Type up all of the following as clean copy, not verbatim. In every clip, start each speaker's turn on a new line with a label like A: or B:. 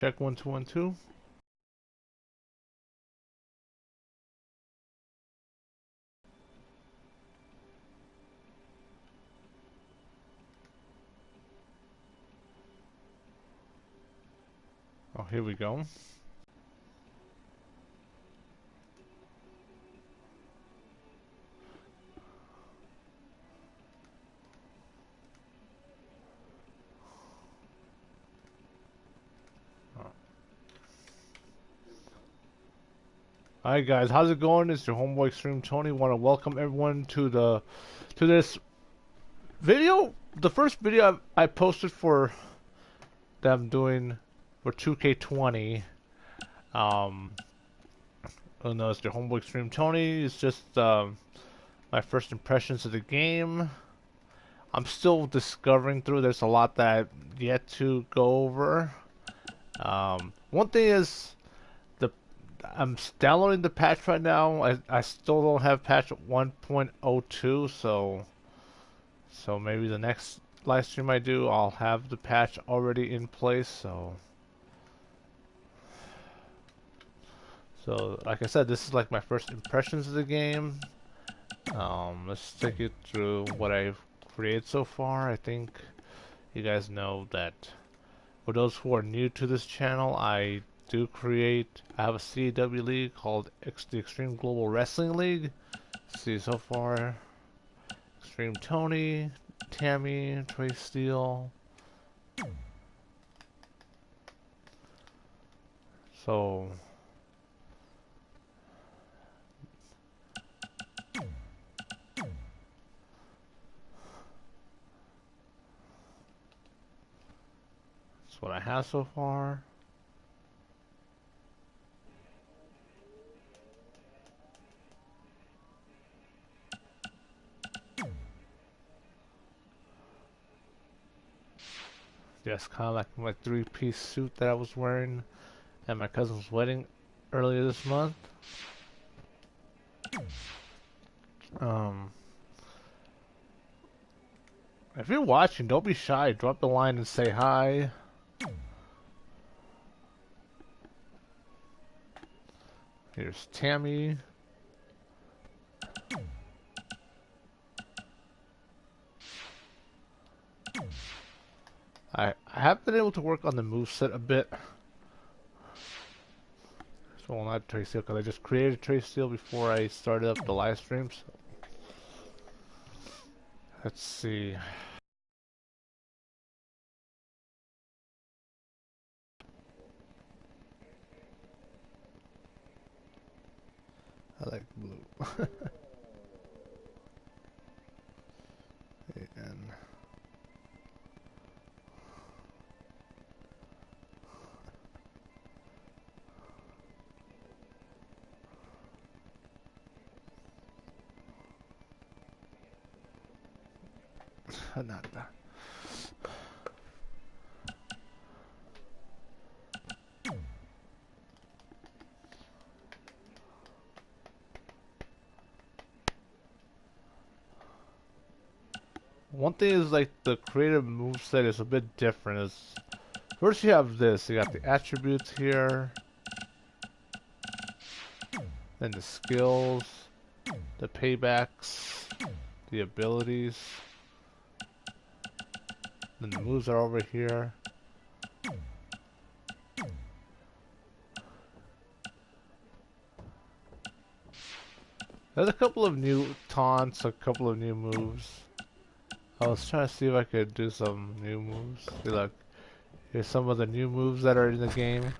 A: Check 1 2 1 2. Oh, here we go. Alright guys, how's it going? It's your homeboy XtremeTony. Want to welcome everyone to this video. The first video I posted for that I'm doing for 2k20. Oh no, it's your homeboy XtremeTony. It's just my first impressions of the game. I'm still discovering through. There's a lot that I've yet to go over. One thing is I'm downloading the patch right now. I still don't have patch 1.02, so maybe the next live stream I do, I'll have the patch already in place. So like I said, this is like my first impressions of the game. Let's take you through what I've created so far. I think you guys know that for those who are new to this channel, I have a CAW league called the Extreme Global Wrestling League. See so far, XtremeTony, Tammy, Trey Steele. So that's what I have so far. Yes, kind of like my three-piece suit that I was wearing at my cousin's wedding earlier this month. If you're watching, don't be shy. Drop the line and say hi. Here's Tammy. I have been able to work on the moveset a bit. So not Trey Steele, because I just created Trey Steele before I started up the live streams. Let's see. I like blue. And not that. One thing is like the creative moveset is a bit different. Is first you have this, you got the attributes here, then the skills, the paybacks, the abilities, then the moves are over here. There's a couple of new taunts, a couple of new moves. I was trying to see if I could do some new moves. See, look, here's some of the new moves that are in the game.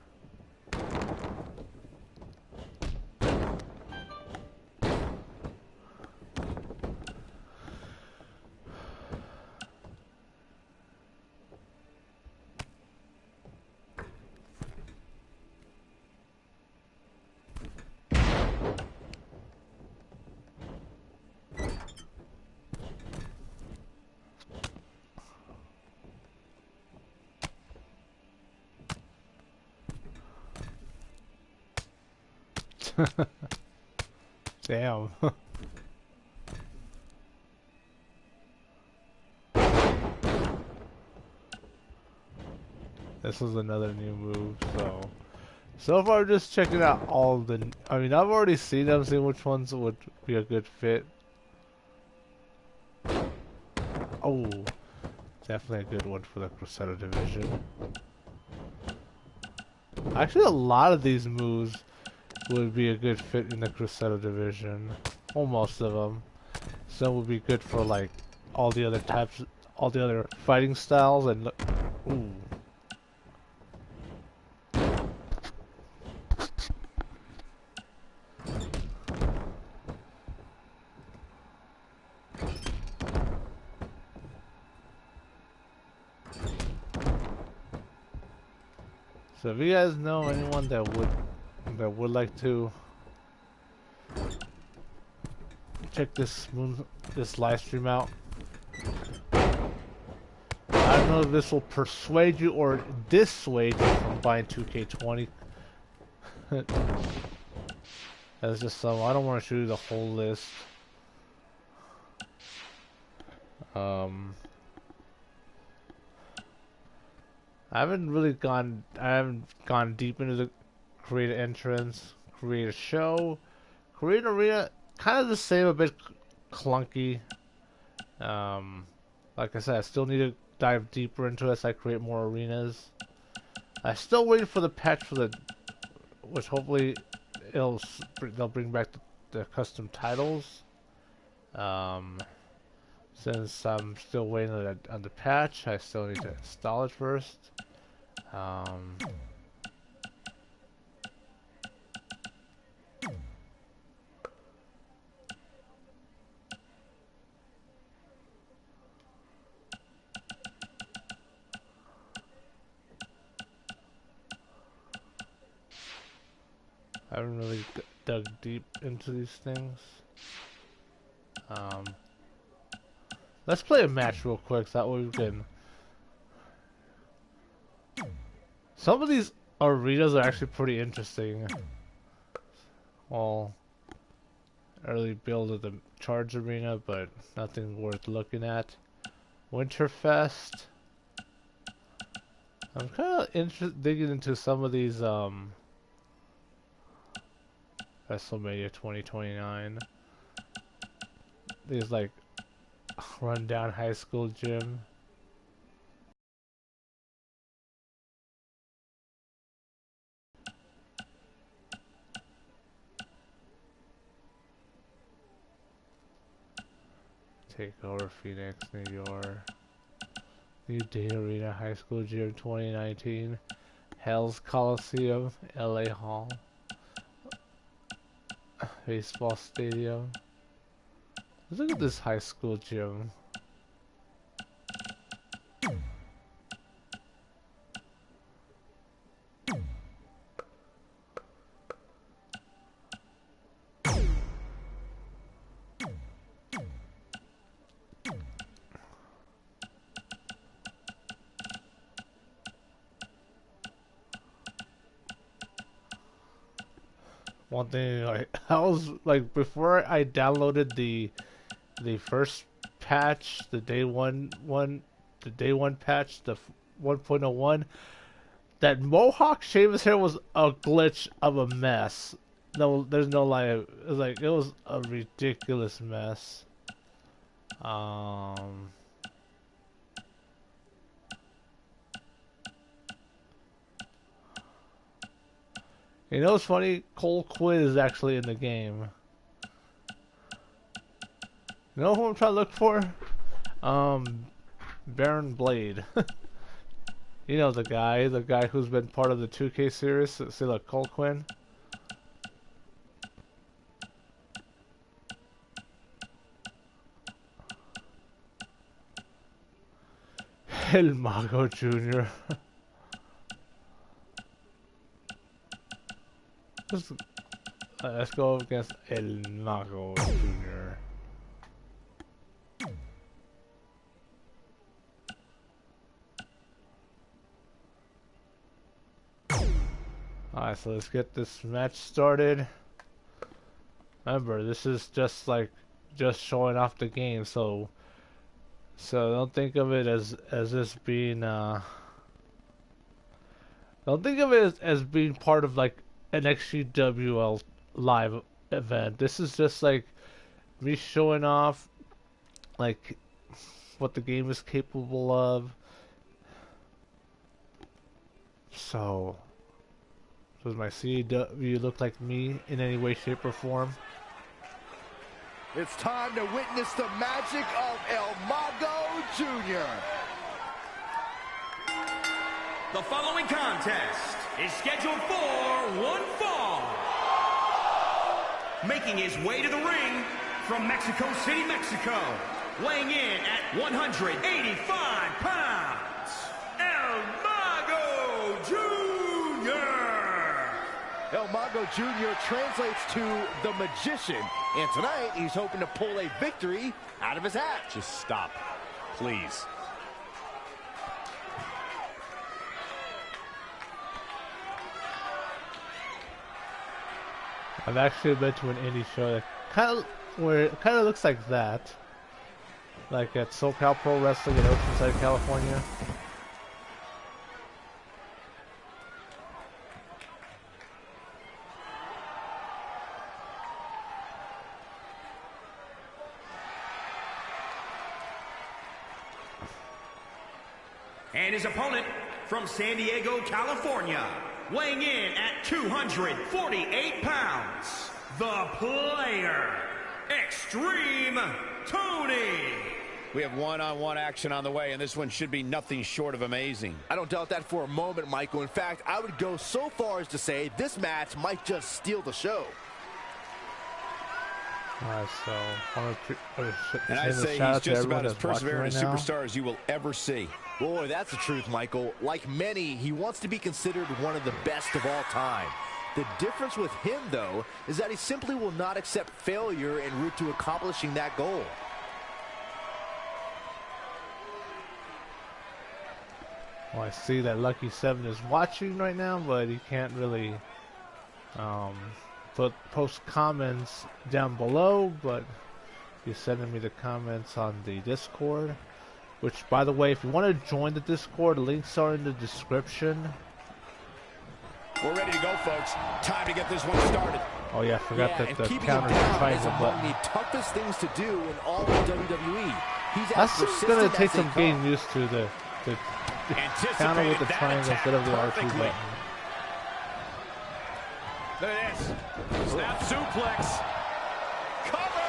A: Damn. this is another new move. So far, just checking out all the. I mean, I've already seen them, seeing which ones would be a good fit. Oh, definitely a good one for the Crusader division. Actually, a lot of these moves would be a good fit in the Crusader division. Almost of them. Some would be good for like all the other types, all the other fighting styles, and ooh. So if you guys know anyone that would like to check this live stream out, I don't know if this will persuade you or dissuade you from buying 2k20. That's just some. I don't want to show you the whole list. I haven't gone deep into the create an entrance, create a show, create an arena. Kind of the same, a bit clunky. Like I said, I still need to dive deeper into it as I create more arenas. I still waiting for the patch for the, which hopefully they'll bring back the custom titles. Since I'm still waiting on the patch, I still need to install it first. I haven't really dug deep into these things. Let's play a match real quick, so that way we can. Some of these arenas are actually pretty interesting. Well, early build of the Charge Arena, but nothing worth looking at. Winterfest. I'm kind of digging into some of these WrestleMania 2029. These like rundown high school gym. Takeover Phoenix, New York. New Day Arena High School Gym 2019. Hell's Coliseum, LA Hall. Baseball Stadium. Let's look at this high school gym. One thing I was like before I downloaded the first patch, the day one patch, the 1.01, that Mohawk Sheamus hair was a glitch of a mess. No, there's no lie. It was a ridiculous mess. You know what's funny? Cole Quinn is actually in the game. You know who I'm trying to look for? Baron Blade. You know the guy who's been part of the 2K series. See, look, Cole Quinn. El Mago Jr. Let's go against El Mago Jr. Alright, so let's get this match started. Remember, this is just showing off the game, so don't think of it as this being Don't think of it as being part of like an XGWL live event. This is just like me showing off like what the game is capable of. So, does my CAW look like me in any way, shape, or form?
B: It's time to witness the magic of El Mago Jr.
C: The following contest is scheduled for one fall. Making his way to the ring from Mexico City, Mexico, weighing in at 185 pounds, El Mago Jr.
B: El Mago Jr. translates to the magician, and tonight he's hoping to pull a victory out of his hat.
D: Just stop, please.
A: I've actually been to an indie show that kind of looks like that, like at SoCal Pro Wrestling in Oceanside, California.
C: And his opponent from San Diego, California, weighing in at 248 pounds, the player, XtremeTony.
D: We have one-on-one action on the way, and this one should be nothing short of amazing.
B: I don't doubt that for a moment, Michael. In fact, I would go so far as to say this match might just steal the show.
A: So
D: and I say he's just about as persevering a superstar as you will ever see.
B: Boy, that's the truth, Michael. Like many, he wants to be considered one of the best of all time. The difference with him, though, is that he simply will not accept failure en route to accomplishing that goal.
A: Well, I see that Lucky 7 is watching right now, but he can't really post comments down below, but he's sending me the comments on the Discord. Which, by the way, if you want to join the Discord, links are in the description.
D: We're ready to go, folks. Time to get this one started.
A: Oh yeah, I forgot that the counter triangle button.
B: One of the toughest things to do in all of WWE.
A: That's just gonna take some getting used to the counter with the triangle instead of the R2 button.
D: Look at this. Snap suplex. Cover!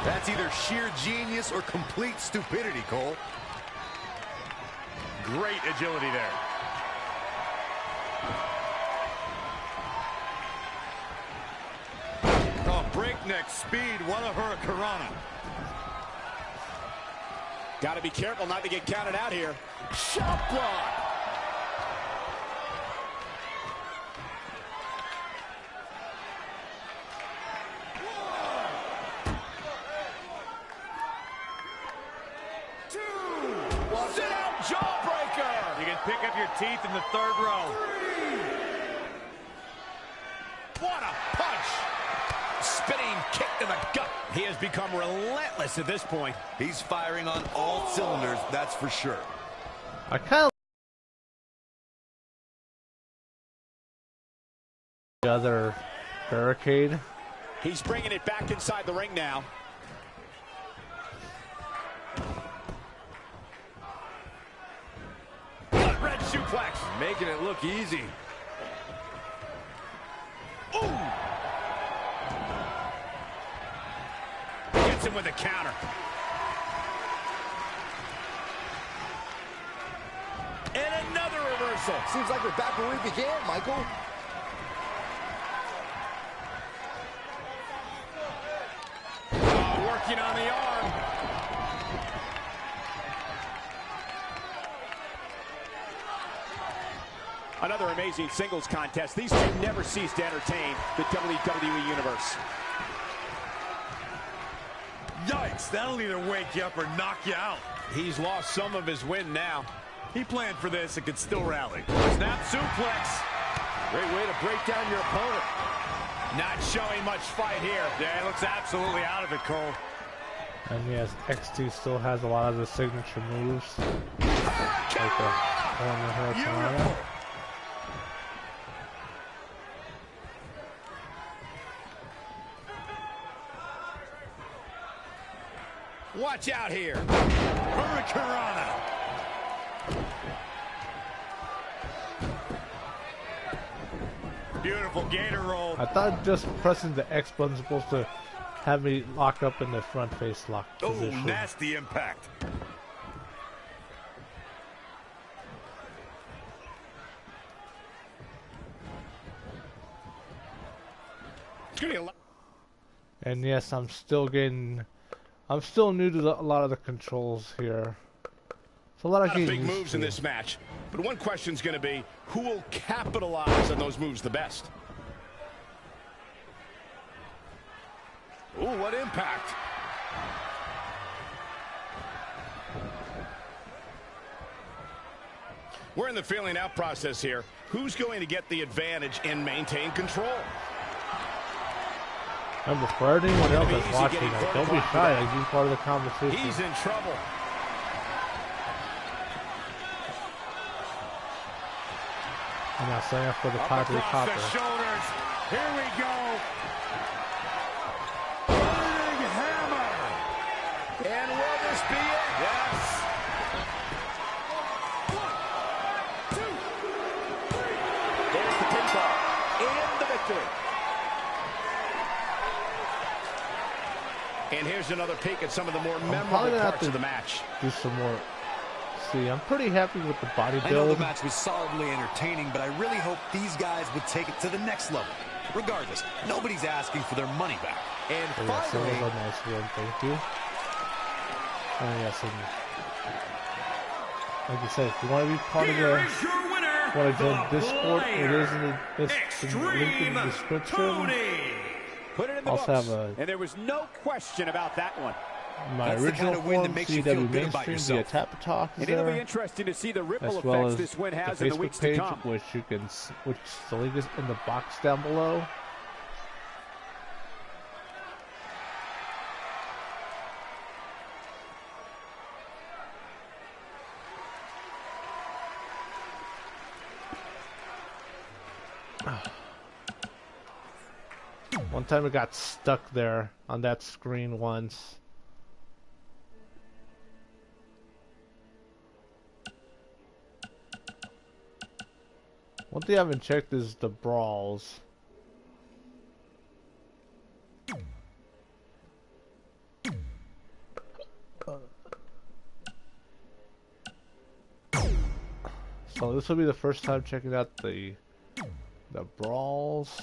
B: That's either sheer genius or complete stupidity, Cole.
D: Great agility there.
B: Oh, breakneck speed. What a hurricanrana.
D: Got to be careful not to get counted out here.
B: Shot block.
D: Jawbreaker! You can pick up your teeth in the third row.
B: 3. What a punch!
D: Spinning kick to the gut. He has become relentless at this point.
B: He's firing on all cylinders, that's for sure.
A: I kind of the other barricade.
D: He's bringing it back inside the ring now. Red suplex.
B: Making it look easy.
D: Ooh! Gets him with a counter.
B: And another reversal. Seems like we're back where we began, Michael.
D: Working on the arm. Another amazing singles contest. These two never cease to entertain the WWE Universe.
B: Yikes, that'll either wake you up or knock you out.
D: He's lost some of his wind now.
B: He planned for this and could still rally. Snap suplex. Great way to break down your opponent.
D: Not showing much fight here.
B: Yeah, he looks absolutely out of it, Cole.
A: And yes, XT still has a lot of the signature moves. Like the Hurricanrana.
D: Watch out here.
C: Hurricanrana. Beautiful gator roll.
A: I thought just pressing the X button was supposed to have me lock up in the front face lock position.
C: Oh, nasty impact.
A: And yes, I'm still new to a lot of the controls here. It's a lot of
C: big moves in this match, but one question's going to be, who will capitalize on those moves the best? Ooh, what impact. We're in the feeling out process here. Who's going to get the advantage and maintain control?
A: Remember, for anyone else that's watching, like, don't be shy, like, be part of the conversation.
C: He's in trouble.
A: I'm not saying for the popular copper.
C: The shoulders. Here we go. Burning hammer.
B: And will this be it?
C: Yes.
B: 1, 2, 3. There's the pinfall. And the victory.
C: And here's another peek at some of the more memorable parts of the match.
A: Do some more. See, I'm pretty happy with the body build.
E: I know the match was solidly entertaining, but I really hope these guys would take it to the next level. Regardless, nobody's asking for their money back.
B: And
A: Oh, yes,
B: finally,
A: it was a nice one, thank you. Oh yes, and like I said, if you want to be part of
C: Here is your winner,
A: what I joined
C: the
A: Discord, it
C: player,
A: is in the link in the description.
D: Put it in the
A: Also
D: books.
A: have
D: And there was no question about that one.
A: my
E: That's the
A: original
E: kind of win that
A: form,
E: makes you feel
A: CAW
E: good about
A: Mainstream via
E: yourself.
A: Tap Talk
D: And it'll be
A: there,
D: interesting to see the ripple
A: as well
D: effects
A: as
D: this win
A: the
D: has in the
A: Facebook
D: weeks
A: page,
D: to come.
A: which you can, which the link is in the box down below. One time it got stuck there on that screen once. One thing I haven't checked is the brawls. So this will be the first time checking out the brawls.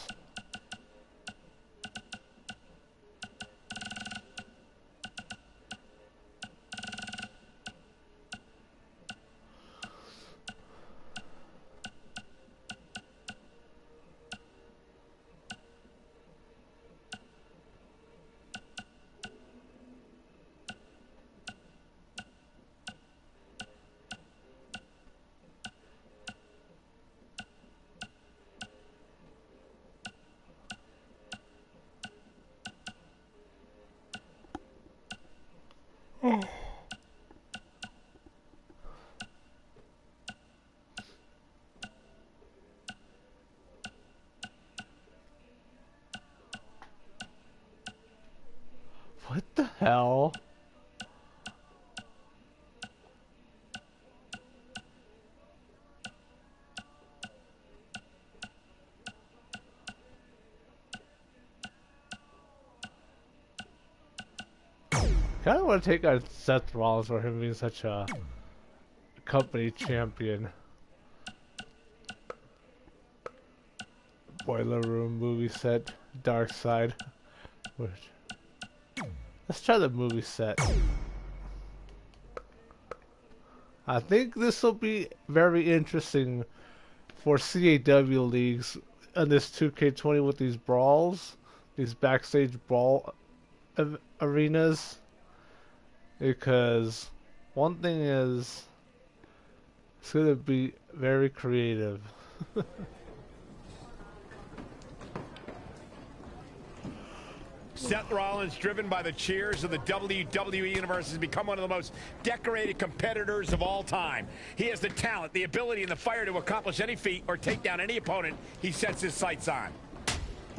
A: What the hell? Kind of want to take on Seth Rollins for him being such a company champion. Boiler Room movie set, Dark Side. Let's try the movie set. I think this will be very interesting for CAW leagues in this 2K20 with these brawls, these backstage brawl arenas. Because one thing is, it's going to be very creative.
C: Seth Rollins, driven by the cheers of the WWE Universe, has become one of the most decorated competitors of all time. He has the talent, the ability, and the fire to accomplish any feat or take down any opponent he sets his sights on.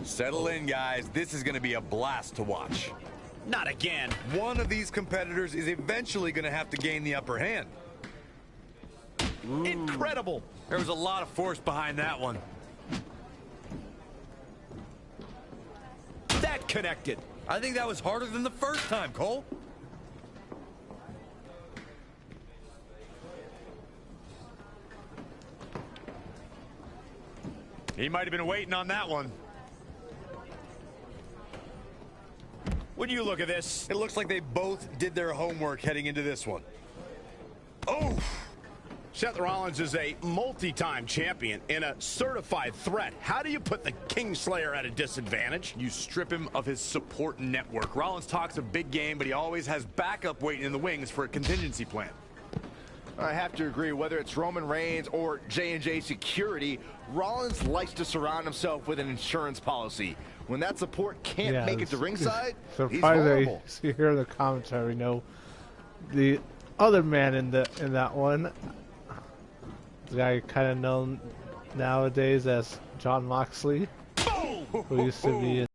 E: Settle in, guys. This is going to be a blast to watch.
C: Not again.
E: One of these competitors is eventually going to have to gain the upper hand.
C: Incredible.
E: There was a lot of force behind that one.
C: That connected.
E: I think that was harder than the first time, Cole. He might have been waiting on that one.
C: When you look at this,
E: It looks like they both did their homework heading into this one. Oh!
C: Seth Rollins is a multi-time champion and a certified threat. How do you put the Kingslayer at a disadvantage?
E: You strip him of his support network. Rollins talks a big game, but he always has backup waiting in the wings for a contingency plan.
B: I have to agree, whether it's Roman Reigns or J&J Security, Rollins likes to surround himself with an insurance policy. When that support can't make it to ringside, he's vulnerable.
A: So you hear the commentary, the other man in that one, the guy kind of known nowadays as John Moxley, who used to be in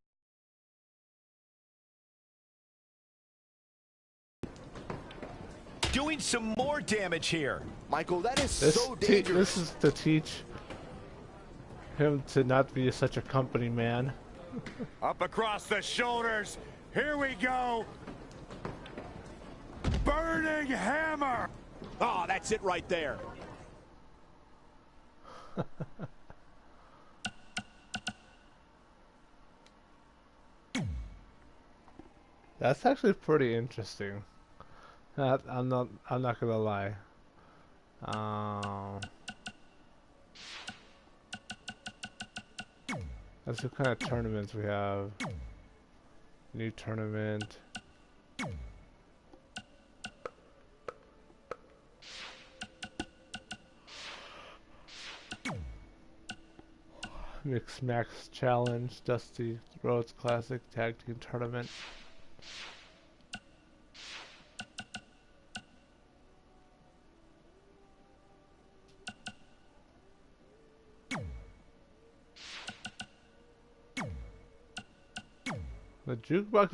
C: Doing some more damage here.
B: Michael, that is so dangerous.
A: This is to teach him to not be such a company man.
E: Up across the shoulders. Here we go. Burning hammer.
C: Oh, that's it right there.
A: That's actually pretty interesting. I'm not gonna lie. That's what kind of tournaments we have. New tournament. Mixed Max Challenge, Dusty Rhodes Classic Tag Team Tournament. The jukebox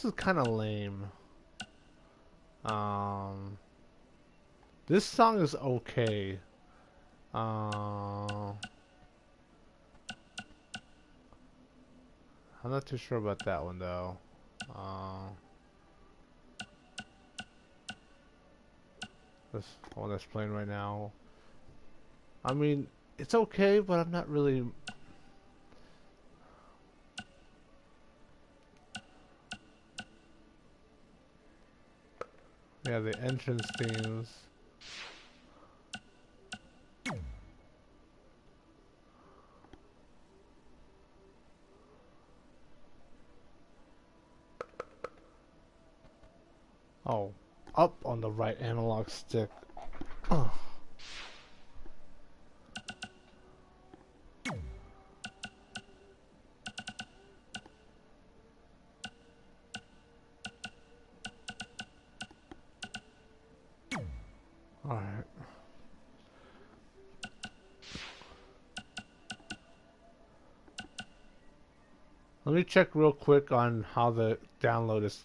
A: is kind of lame. This song is okay. I'm not too sure about that one though. This one that's playing right now. I mean, it's okay, but I'm not really. Yeah, the entrance themes. Oh, up on the right analog stick. Alright. Let me check real quick on how the download is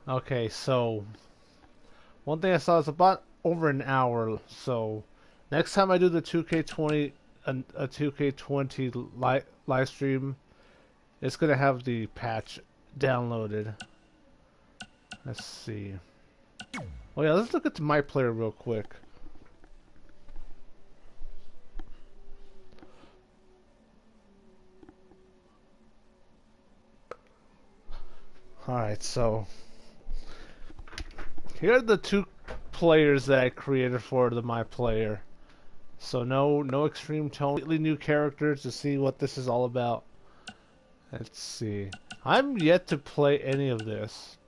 A: Okay, so one thing I saw is about over an hour. So next time I do the 2k20 a 2k20 live stream, it's gonna have the patch downloaded. Let's see. Oh yeah, let's look at my player real quick. Alright, so here are the two players that I created for the my player. So no XtremeTony, completely new characters to see what this is all about. Let's see. I'm yet to play any of this.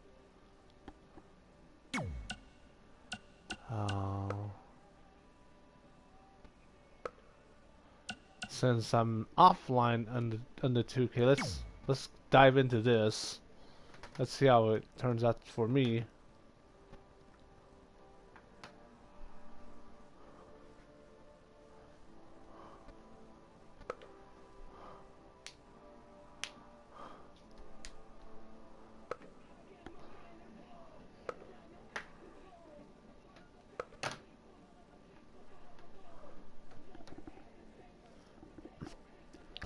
A: Since I'm offline on the 2K, let's dive into this. Let's see how it turns out for me.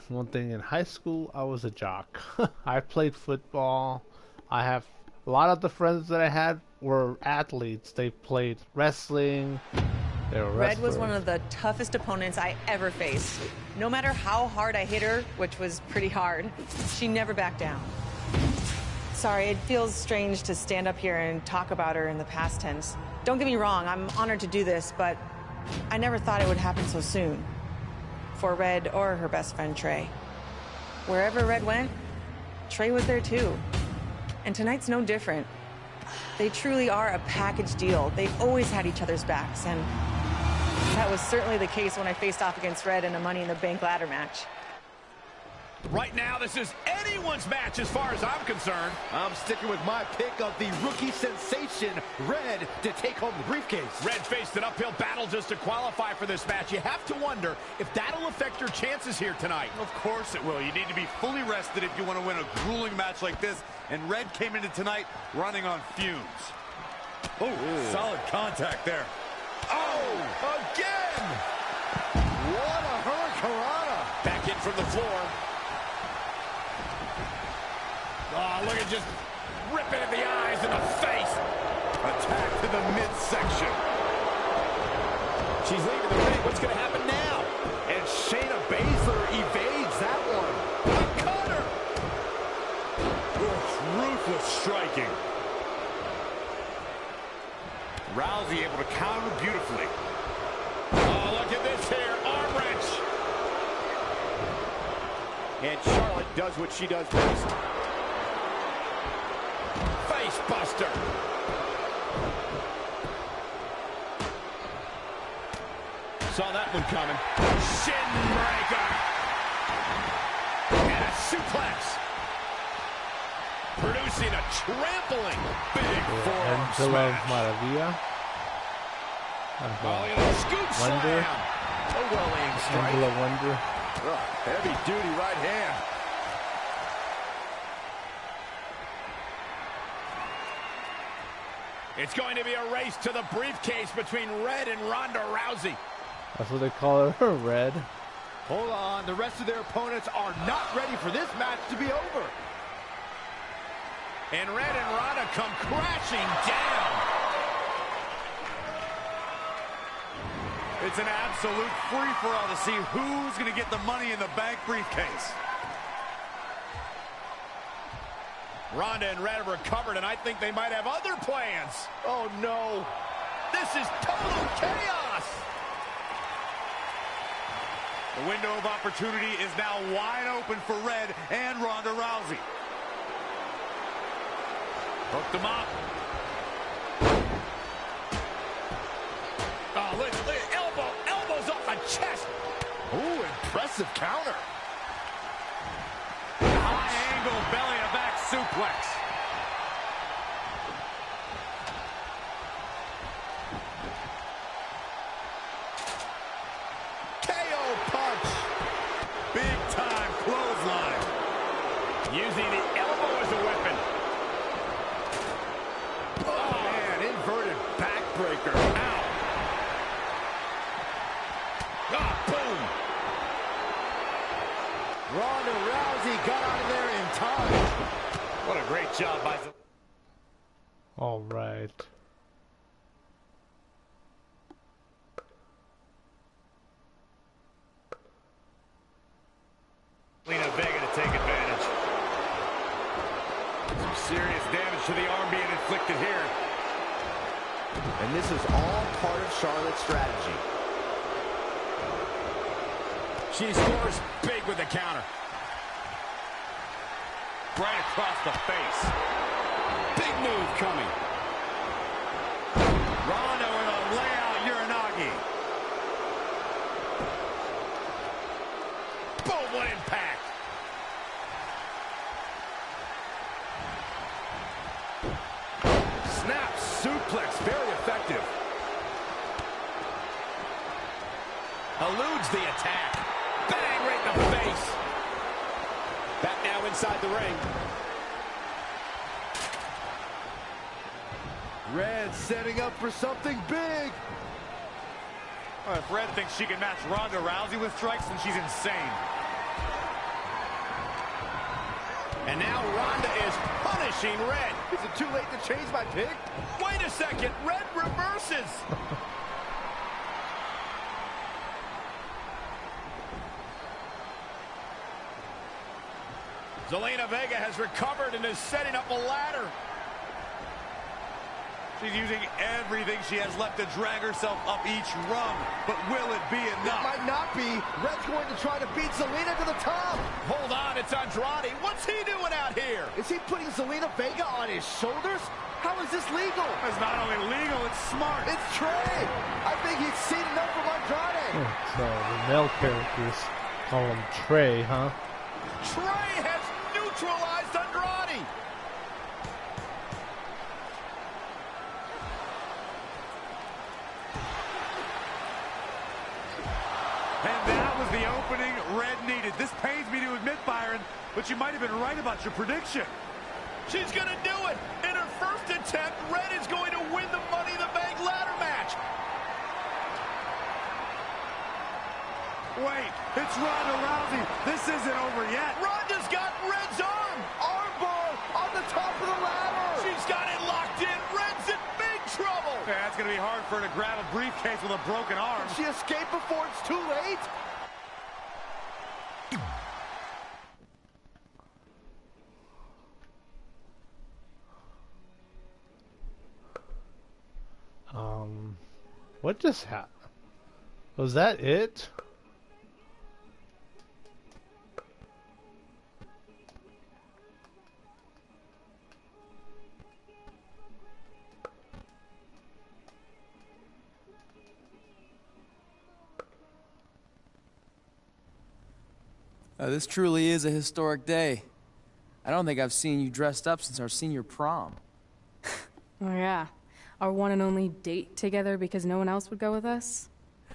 A: one thing, in high school, I was a jock. I played football. I have a lot of the friends that I had were athletes. They played wrestling. They were
F: Red was
A: wrestlers.
F: one of the toughest opponents I ever faced. No matter how hard I hit her, which was pretty hard, she never backed down. Sorry, it feels strange to stand up here and talk about her in the past tense. Don't get me wrong, I'm honored to do this, but I never thought it would happen so soon. For Red or her best friend, Trey. Wherever Red went, Trey was there too. And tonight's no different. They truly are a package deal. They've always had each other's backs, and that was certainly the case when I faced off against Red in a Money in the Bank ladder match.
C: Right now, this is anyone's match as far as I'm concerned.
B: I'm sticking with my pick of the rookie sensation, Red, to take home the briefcase.
C: Red faced an uphill battle just to qualify for this match. You have to wonder if that'll affect your chances here tonight.
E: Of course it will. You need to be fully rested if you want to win a grueling match like this. And Red came into tonight running on fumes. Oh, solid contact there.
C: Oh, again!
B: What a hurricanrana!
C: Back in from the floor. Oh, look at just ripping at the eyes and the face.
E: Attack to the midsection.
C: She's leaving the ring. What's going to happen now?
B: And Shayna Baszler evades that one.
C: Cutter!
E: Ruthless striking. Rousey able to counter beautifully.
C: Oh, look at this here. Arm wrench. And Charlotte does what she does best. Face buster. Saw that one coming. Shin breaker. And a suplex. Producing a trampling. Big forearm
A: Angela
C: smash.
A: Maravilla.
C: Oh, look at that scoop
A: Wonder.
C: slam. A well-aimed strike.
A: Angela Wonder.
B: Heavy duty right hand.
C: It's going to be a race to the briefcase between Red and Ronda Rousey.
A: That's what they call her, Red.
B: Hold on, the rest of their opponents are not ready for this match to be over.
C: And Red and Ronda come crashing down.
E: It's an absolute free-for-all to see who's going to get the Money in the Bank briefcase.
C: Ronda and Red have recovered, and I think they might have other plans.
B: Oh no.
C: This is total chaos.
E: The window of opportunity is now wide open for Red and Ronda Rousey.
C: Hooked them up. Oh, look, elbows off the chest.
B: Ooh, impressive counter.
E: High angle belly-to-back suplex.
C: KO punch.
E: Big time clothesline.
C: Using the elbow as a weapon.
B: Oh man, inverted backbreaker.
C: Ow. Ah, boom.
B: Ronda Rousey got out of there in time.
E: What a great job by the...
A: All right.
E: Lena Vega to take advantage. Some serious damage to the arm being inflicted here.
B: And this is all part of Charlotte's strategy.
C: She scores big with the counter.
E: Right across the face.
C: Big move coming.
E: Ronda with a layout Uranagi.
C: Boom, what impact.
B: Snap suplex, very effective.
C: Eludes the attack. Bang, right in the face. Back now inside the ring.
B: Red setting up for something big.
E: Well, if Red thinks she can match Ronda Rousey with strikes, then she's insane.
C: And now Ronda is punishing Red.
B: Is it too late to change my pick?
C: Wait a second. Red reverses. Zelina Vega has recovered and is setting up a ladder.
E: She's using everything she has left to drag herself up each rung. But will it be enough?
B: It might not be. Red's going to try to beat Zelina to the top.
C: Hold on, it's Andrade. What's he doing out here?
B: Is he putting Zelina Vega on his shoulders? How is this legal?
E: It's not only legal, it's smart.
B: It's Trey. I think he's seen enough from Andrade.
A: So the male characters call him Trey, huh?
C: Trey has neutralized Andrade.
E: And that was the opening Red needed. This pains me to admit, Byron, but you might have been right about your prediction.
C: She's going to do it. In her first attempt, Red is going to win the Money in the Bank ladder match.
E: Wait, it's Ronda Rousey. This isn't over yet.
C: Ronda's got Red's arm.
B: Armbar on the top of the ladder.
C: She's got it locked in. Red's in big trouble.
E: Yeah, that's going to be hard for her to grab a briefcase with a broken arm.
B: She escaped before it's too late.
A: What just happened? Was that it?
G: This truly is a historic day. I don't think I've seen you dressed up since our senior prom.
H: Oh yeah, our one and only date together because no one else would go with us?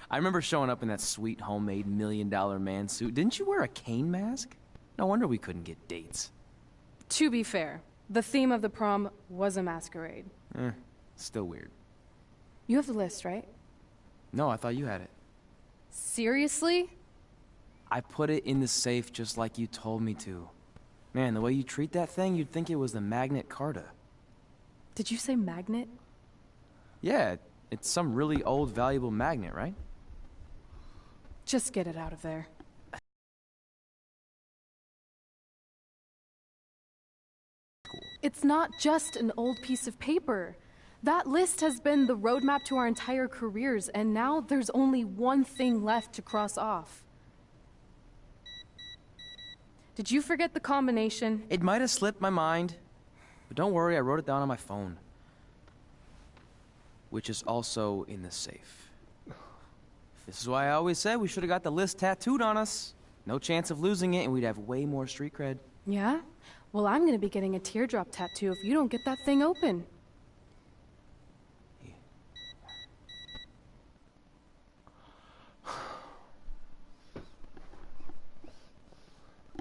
G: I remember showing up in that sweet homemade $1 million man suit. Didn't you wear a cane mask? No wonder we couldn't get dates.
H: To be fair, the theme of the prom was a masquerade.
G: Still weird.
H: You have the list, right?
G: No, I thought you had it.
H: Seriously?
G: I put it in the safe just like you told me to. Man, the way you treat that thing, you'd think it was the Magnet Carta.
H: Did you say magnet?
G: Yeah, it's some really old, valuable magnet, right?
H: Just get it out of there. It's not just an old piece of paper. That list has been the roadmap to our entire careers, and now there's only one thing left to cross off. Did you forget the combination?
G: It might have slipped my mind, but don't worry, I wrote it down on my phone. Which is also in the safe. This is why I always said we should have got the list tattooed on us. No chance of losing it, and we'd have way more street cred.
H: Yeah? Well, I'm gonna be getting a teardrop tattoo if you don't get that thing open.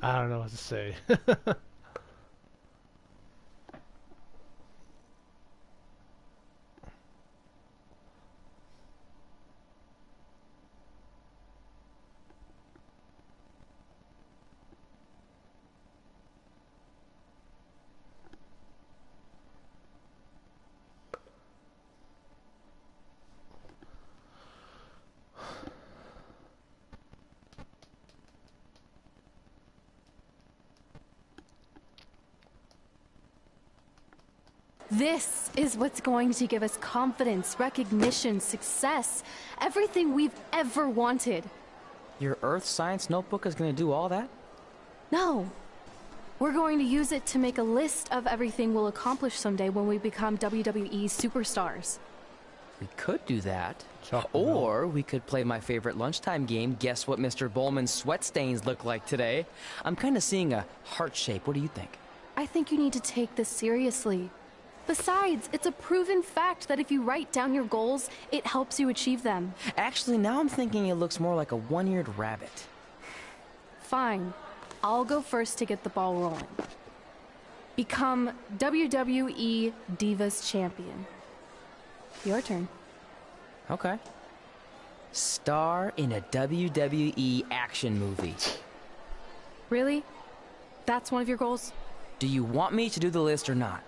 A: I don't know what to say.
H: This is what's going to give us confidence, recognition, success, everything we've ever wanted.
G: Your Earth Science notebook is gonna do all that?
H: No. We're going to use it to make a list of everything we'll accomplish someday when we become WWE superstars.
G: We could do that.
A: Chocolate
G: Or we could play my favorite lunchtime game, guess what Mr. Bowman's sweat stains look like today. I'm kind of seeing a heart shape. What do you think?
H: I think you need to take this seriously. Besides, it's a proven fact that if you write down your goals, it helps you achieve them.
G: Actually, now I'm thinking it looks more like a one-eared rabbit.
H: Fine. I'll go first to get the ball rolling. Become WWE Divas Champion. Your turn.
G: Okay. Star in a WWE action movie.
H: Really? That's one of your goals?
G: Do you want me to do the list or not?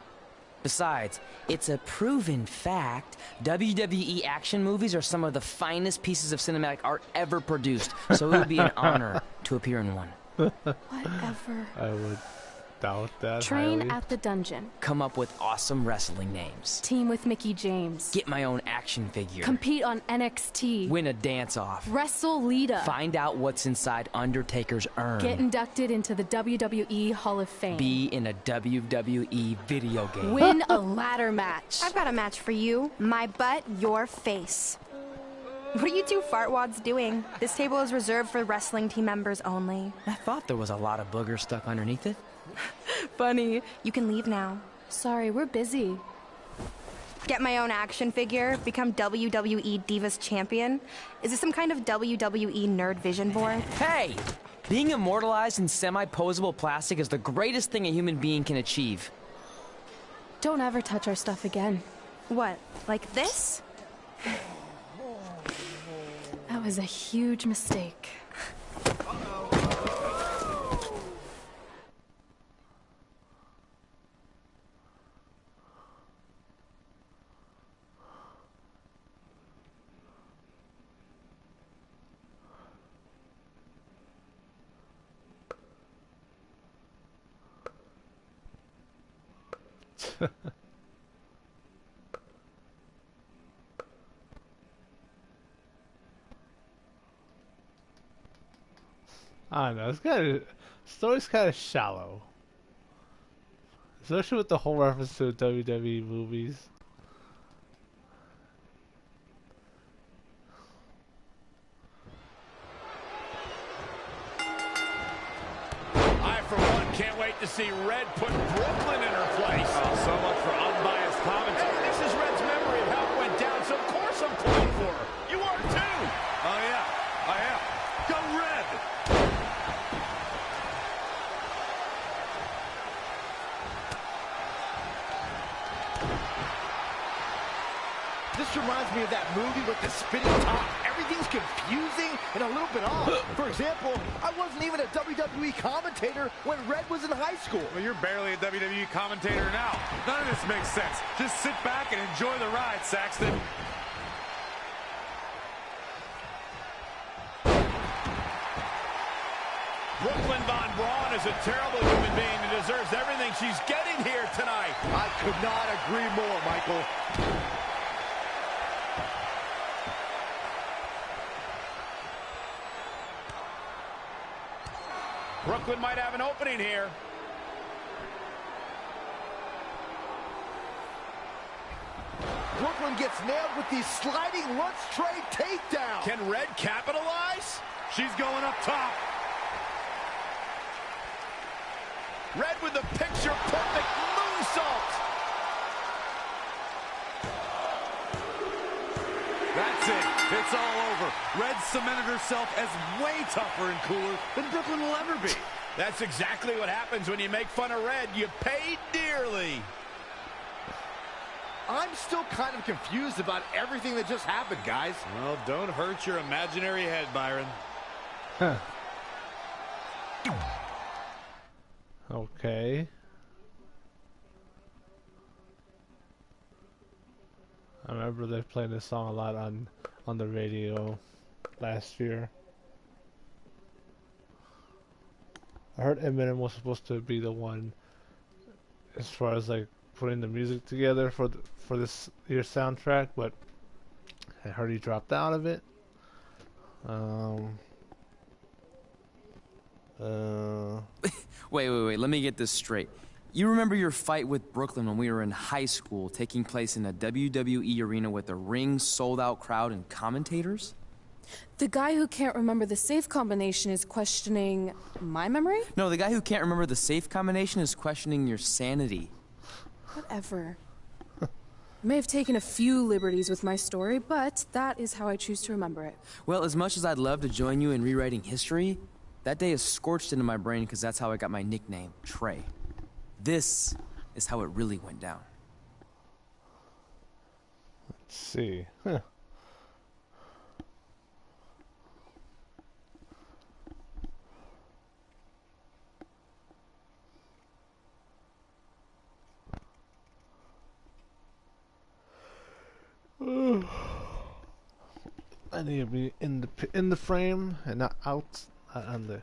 G: Besides, it's a proven fact, WWE action movies are some of the finest pieces of cinematic art ever produced, so it would be an honor to appear in one.
H: Whatever.
A: I would doubt that
H: Train
A: highly.
H: at the dungeon.
G: Come up with awesome wrestling names.
H: Team with Mickey James.
G: Get my own action figure.
H: Compete on NXT.
G: Win a dance-off.
H: Wrestle Lita.
G: Find out what's inside Undertaker's urn.
H: Get inducted into the WWE Hall of Fame.
G: Be in a WWE video game.
H: Win a ladder match.
I: I've got a match for you. My butt, your face. What are you two fartwads doing? This table is reserved for wrestling team members only.
G: I thought there was a lot of boogers stuck underneath it.
I: Funny. You can leave now.
H: Sorry, we're busy.
I: Get my own action figure, become WWE Divas Champion. Is this some kind of WWE nerd vision board?
G: Hey! Being immortalized in semi-posable plastic is the greatest thing a human being can achieve.
H: Don't ever touch our stuff again.
I: What, like this?
H: That was a huge mistake.
A: I don't know. It's kind of story's kind of shallow, especially with the whole reference to WWE movies.
C: I, for one, can't wait to see Red put Brooklyn in her place.
D: Oh, so much for unbiased commentary.
C: Hey, this is Red's memory of how it went down, so of course I'm pulling for her. You are too.
E: Oh, yeah, I am. Go Red!
B: This reminds me of that movie with the spinning top. Everything's confusing and a little bit off. For example, I wasn't even a WWE commentator when Red was in high school.
E: Well, you're barely a WWE commentator now. None of this makes sense. Just sit back and enjoy the ride, Saxton.
C: Brooklyn Von Braun is a terrible human being and deserves everything she's getting here tonight.
B: I could not agree more, Michael.
C: Brooklyn might have an opening here.
B: Brooklyn gets nailed with the sliding lunch tray takedown.
C: Can Red capitalize?
E: She's going up top.
C: Red with the picture-perfect moonsault.
E: That's it. It's all over. Red cemented herself as way tougher and cooler than Brooklyn will ever be.
C: That's exactly what happens when you make fun of Red. You pay dearly.
B: I'm still kind of confused about everything that just happened, guys.
E: Well, don't hurt your imaginary head, Byron.
A: Huh. Okay. I remember they played this song a lot on the radio last year. I heard Eminem was supposed to be the one as far as like putting the music together for this year's soundtrack, but I heard he dropped out of it.
G: Wait, let me get this straight. You remember your fight with Brooklyn when we were in high school, taking place in a WWE arena with a ring, sold-out crowd, and commentators?
H: The guy who can't remember the safe combination is questioning my memory?
G: No, the guy who can't remember the safe combination is questioning your sanity.
H: Whatever. I may have taken a few liberties with my story, but that is how I choose to remember it.
G: Well, as much as I'd love to join you in rewriting history, that day is scorched into my brain because that's how I got my nickname, Trey. This is how it really went down.
A: Let's see. Huh. I need to be in the frame and not out on the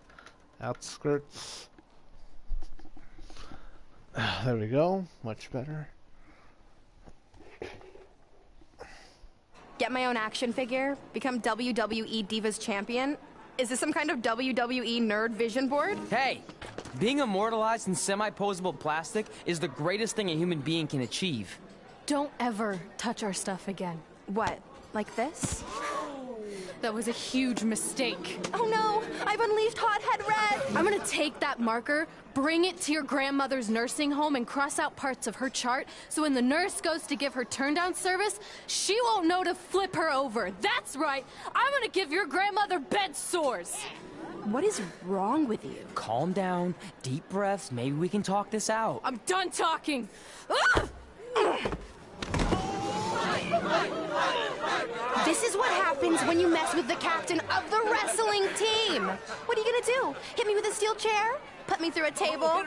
A: outskirts. There we go. Much better.
I: Get my own action figure? Become WWE Divas Champion? Is this some kind of WWE nerd vision board?
G: Hey! Being immortalized in semi-posable plastic is the greatest thing a human being can achieve.
H: Don't ever touch our stuff again.
I: What? Like this?
H: That was a huge mistake.
I: Oh no! I've unleashed Hothead Red!
H: I'm gonna take that marker, bring it to your grandmother's nursing home, and cross out parts of her chart so when the nurse goes to give her turn-down service, she won't know to flip her over. That's right! I'm gonna give your grandmother bed sores!
I: What is wrong with you?
G: Calm down, deep breaths, maybe we can talk this out.
H: I'm done talking! Ah!
I: This is what happens when you mess with the captain of the wrestling team! What are you gonna do? Hit me with a steel chair? Put me through a table?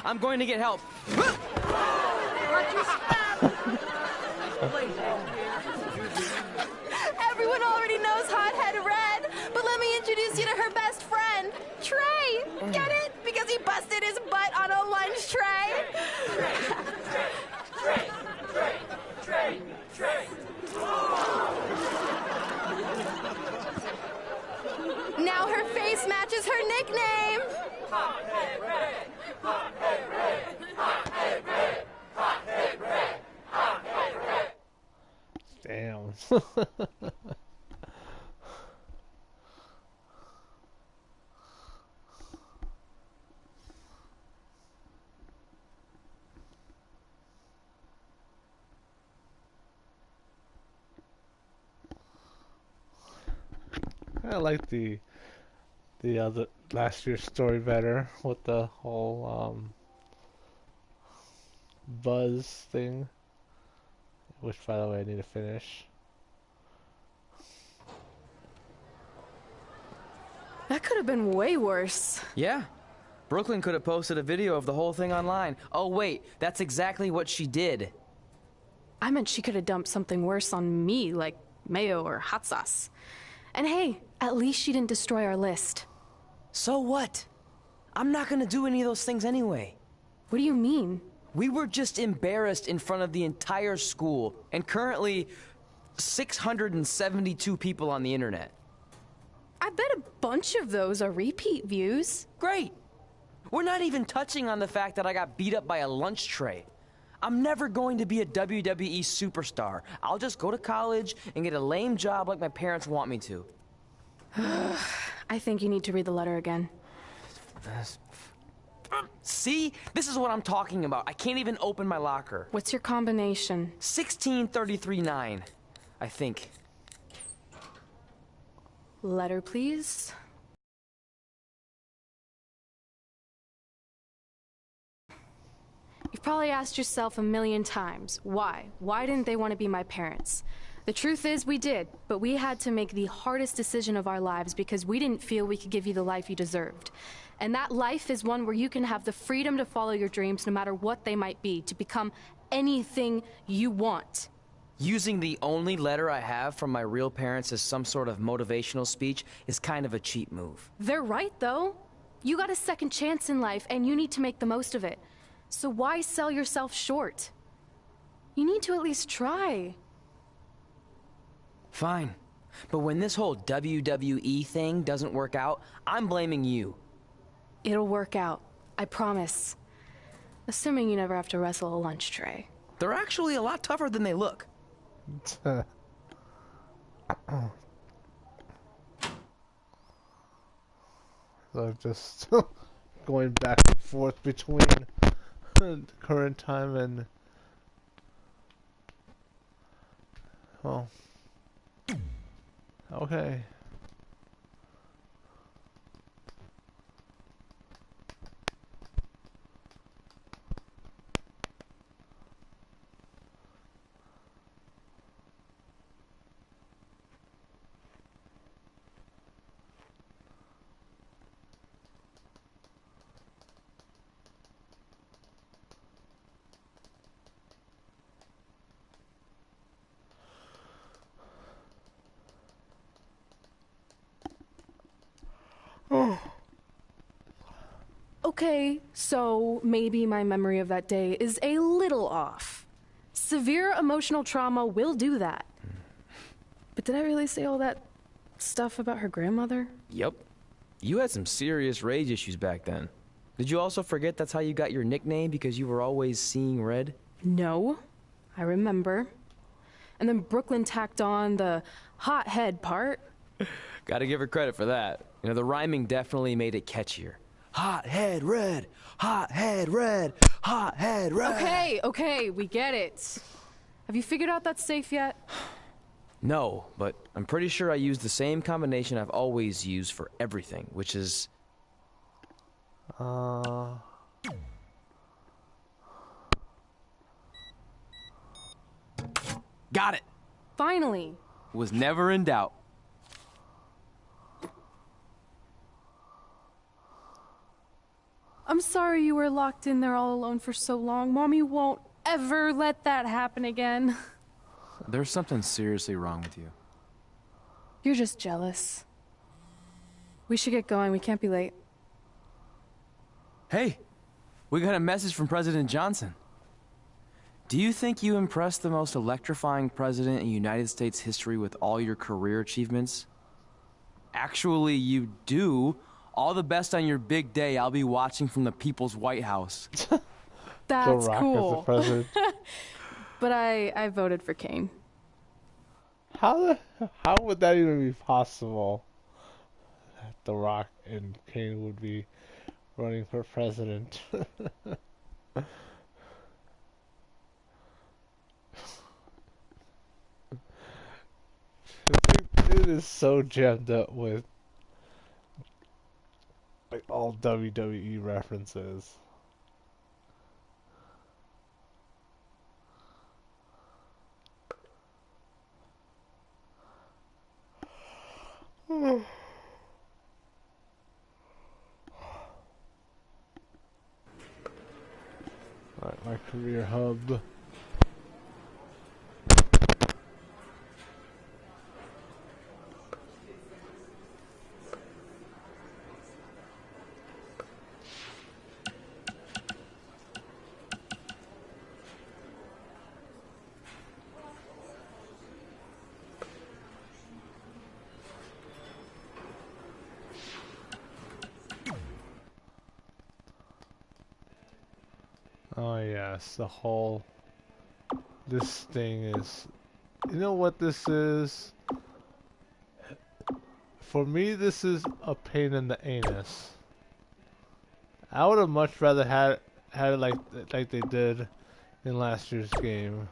G: I'm going to get help.
I: Everyone already knows Hothead Red, but let me introduce you to her best friend, Trey. Get it? Because he busted his butt on a lunch tray. Now her face matches her nickname.
A: Damn. I like the other last year's story better with the whole buzz thing, which by the way I need to finish.
H: That could have been way worse.
G: Yeah. Brooklyn could have posted a video of the whole thing online. Oh wait, that's exactly what she did.
H: I meant she could have dumped something worse on me, like mayo or hot sauce. And hey, at least she didn't destroy our list.
G: So what? I'm not gonna do any of those things anyway.
H: What do you mean?
G: We were just embarrassed in front of the entire school, and currently 672 people on the internet.
H: I bet a bunch of those are repeat views.
G: Great! We're not even touching on the fact that I got beat up by a lunch tray. I'm never going to be a WWE superstar. I'll just go to college and get a lame job like my parents want me to.
H: I think you need to read the letter again.
G: See? This is what I'm talking about. I can't even open my locker.
H: What's your combination?
G: 1633-9, I think.
H: Letter, please. You've probably asked yourself a million times, why? Why didn't they want to be my parents? The truth is we did, but we had to make the hardest decision of our lives because we didn't feel we could give you the life you deserved. And that life is one where you can have the freedom to follow your dreams no matter what they might be, to become anything you want.
G: Using the only letter I have from my real parents as some sort of motivational speech is kind of a cheap move.
H: They're right, though. You got a second chance in life, and you need to make the most of it. So why sell yourself short? You need to at least try.
G: Fine. But when this whole WWE thing doesn't work out, I'm blaming you.
H: It'll work out. I promise. Assuming you never have to wrestle a lunch tray.
G: They're actually a lot tougher than they look.
A: So just going back and forth between the current time and well, okay.
H: Okay, so maybe my memory of that day is a little off. Severe emotional trauma will do that. But did I really say all that stuff about her grandmother?
G: Yep. You had some serious rage issues back then. Did you also forget that's how you got your nickname because you were always seeing red?
H: No, I remember. And then Brooklyn tacked on the hot head part.
G: Gotta give her credit for that. You know, the rhyming definitely made it catchier. Hot head red, hot head red, hot head red.
H: Okay, we get it. Have you figured out that safe yet?
G: No, but I'm pretty sure I used the same combination I've always used for everything, which is... Got it!
H: Finally.
G: Was never in doubt.
H: I'm sorry you were locked in there all alone for so long. Mommy won't ever let that happen again.
G: There's something seriously wrong with you.
H: You're just jealous. We should get going. We can't be late.
G: Hey, we got a message from President Johnson. Do you think you impressed the most electrifying president in United States history with all your career achievements? Actually, you do. All the best on your big day. I'll be watching from the People's White House.
H: That's
A: Rock
H: cool.
A: as the president.
H: But I voted for Kane.
A: How would that even be possible? That The Rock and Kane would be running for president. It is so jammed up with like all WWE references. Alright, my career hub. Oh yes, this thing is, you know what this is? For me, this is a pain in the anus. I would have much rather had it like they did in last year's game.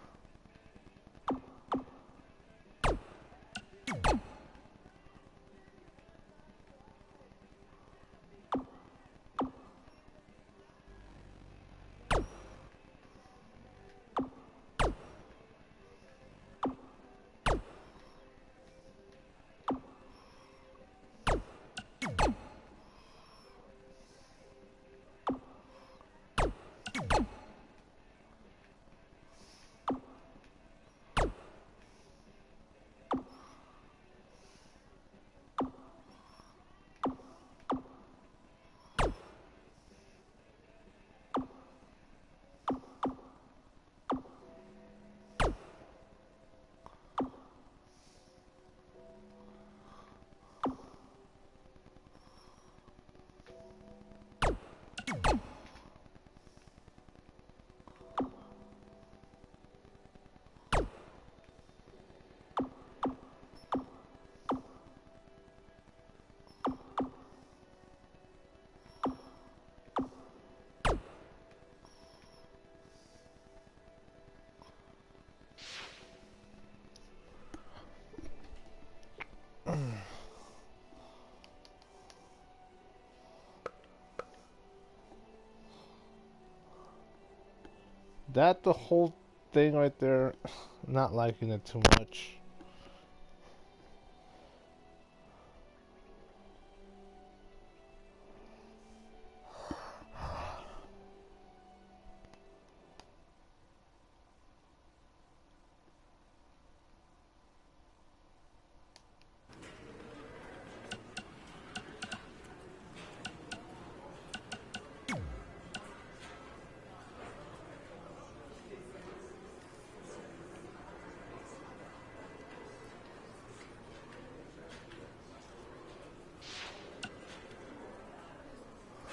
A: That the whole thing right there, not liking it too much.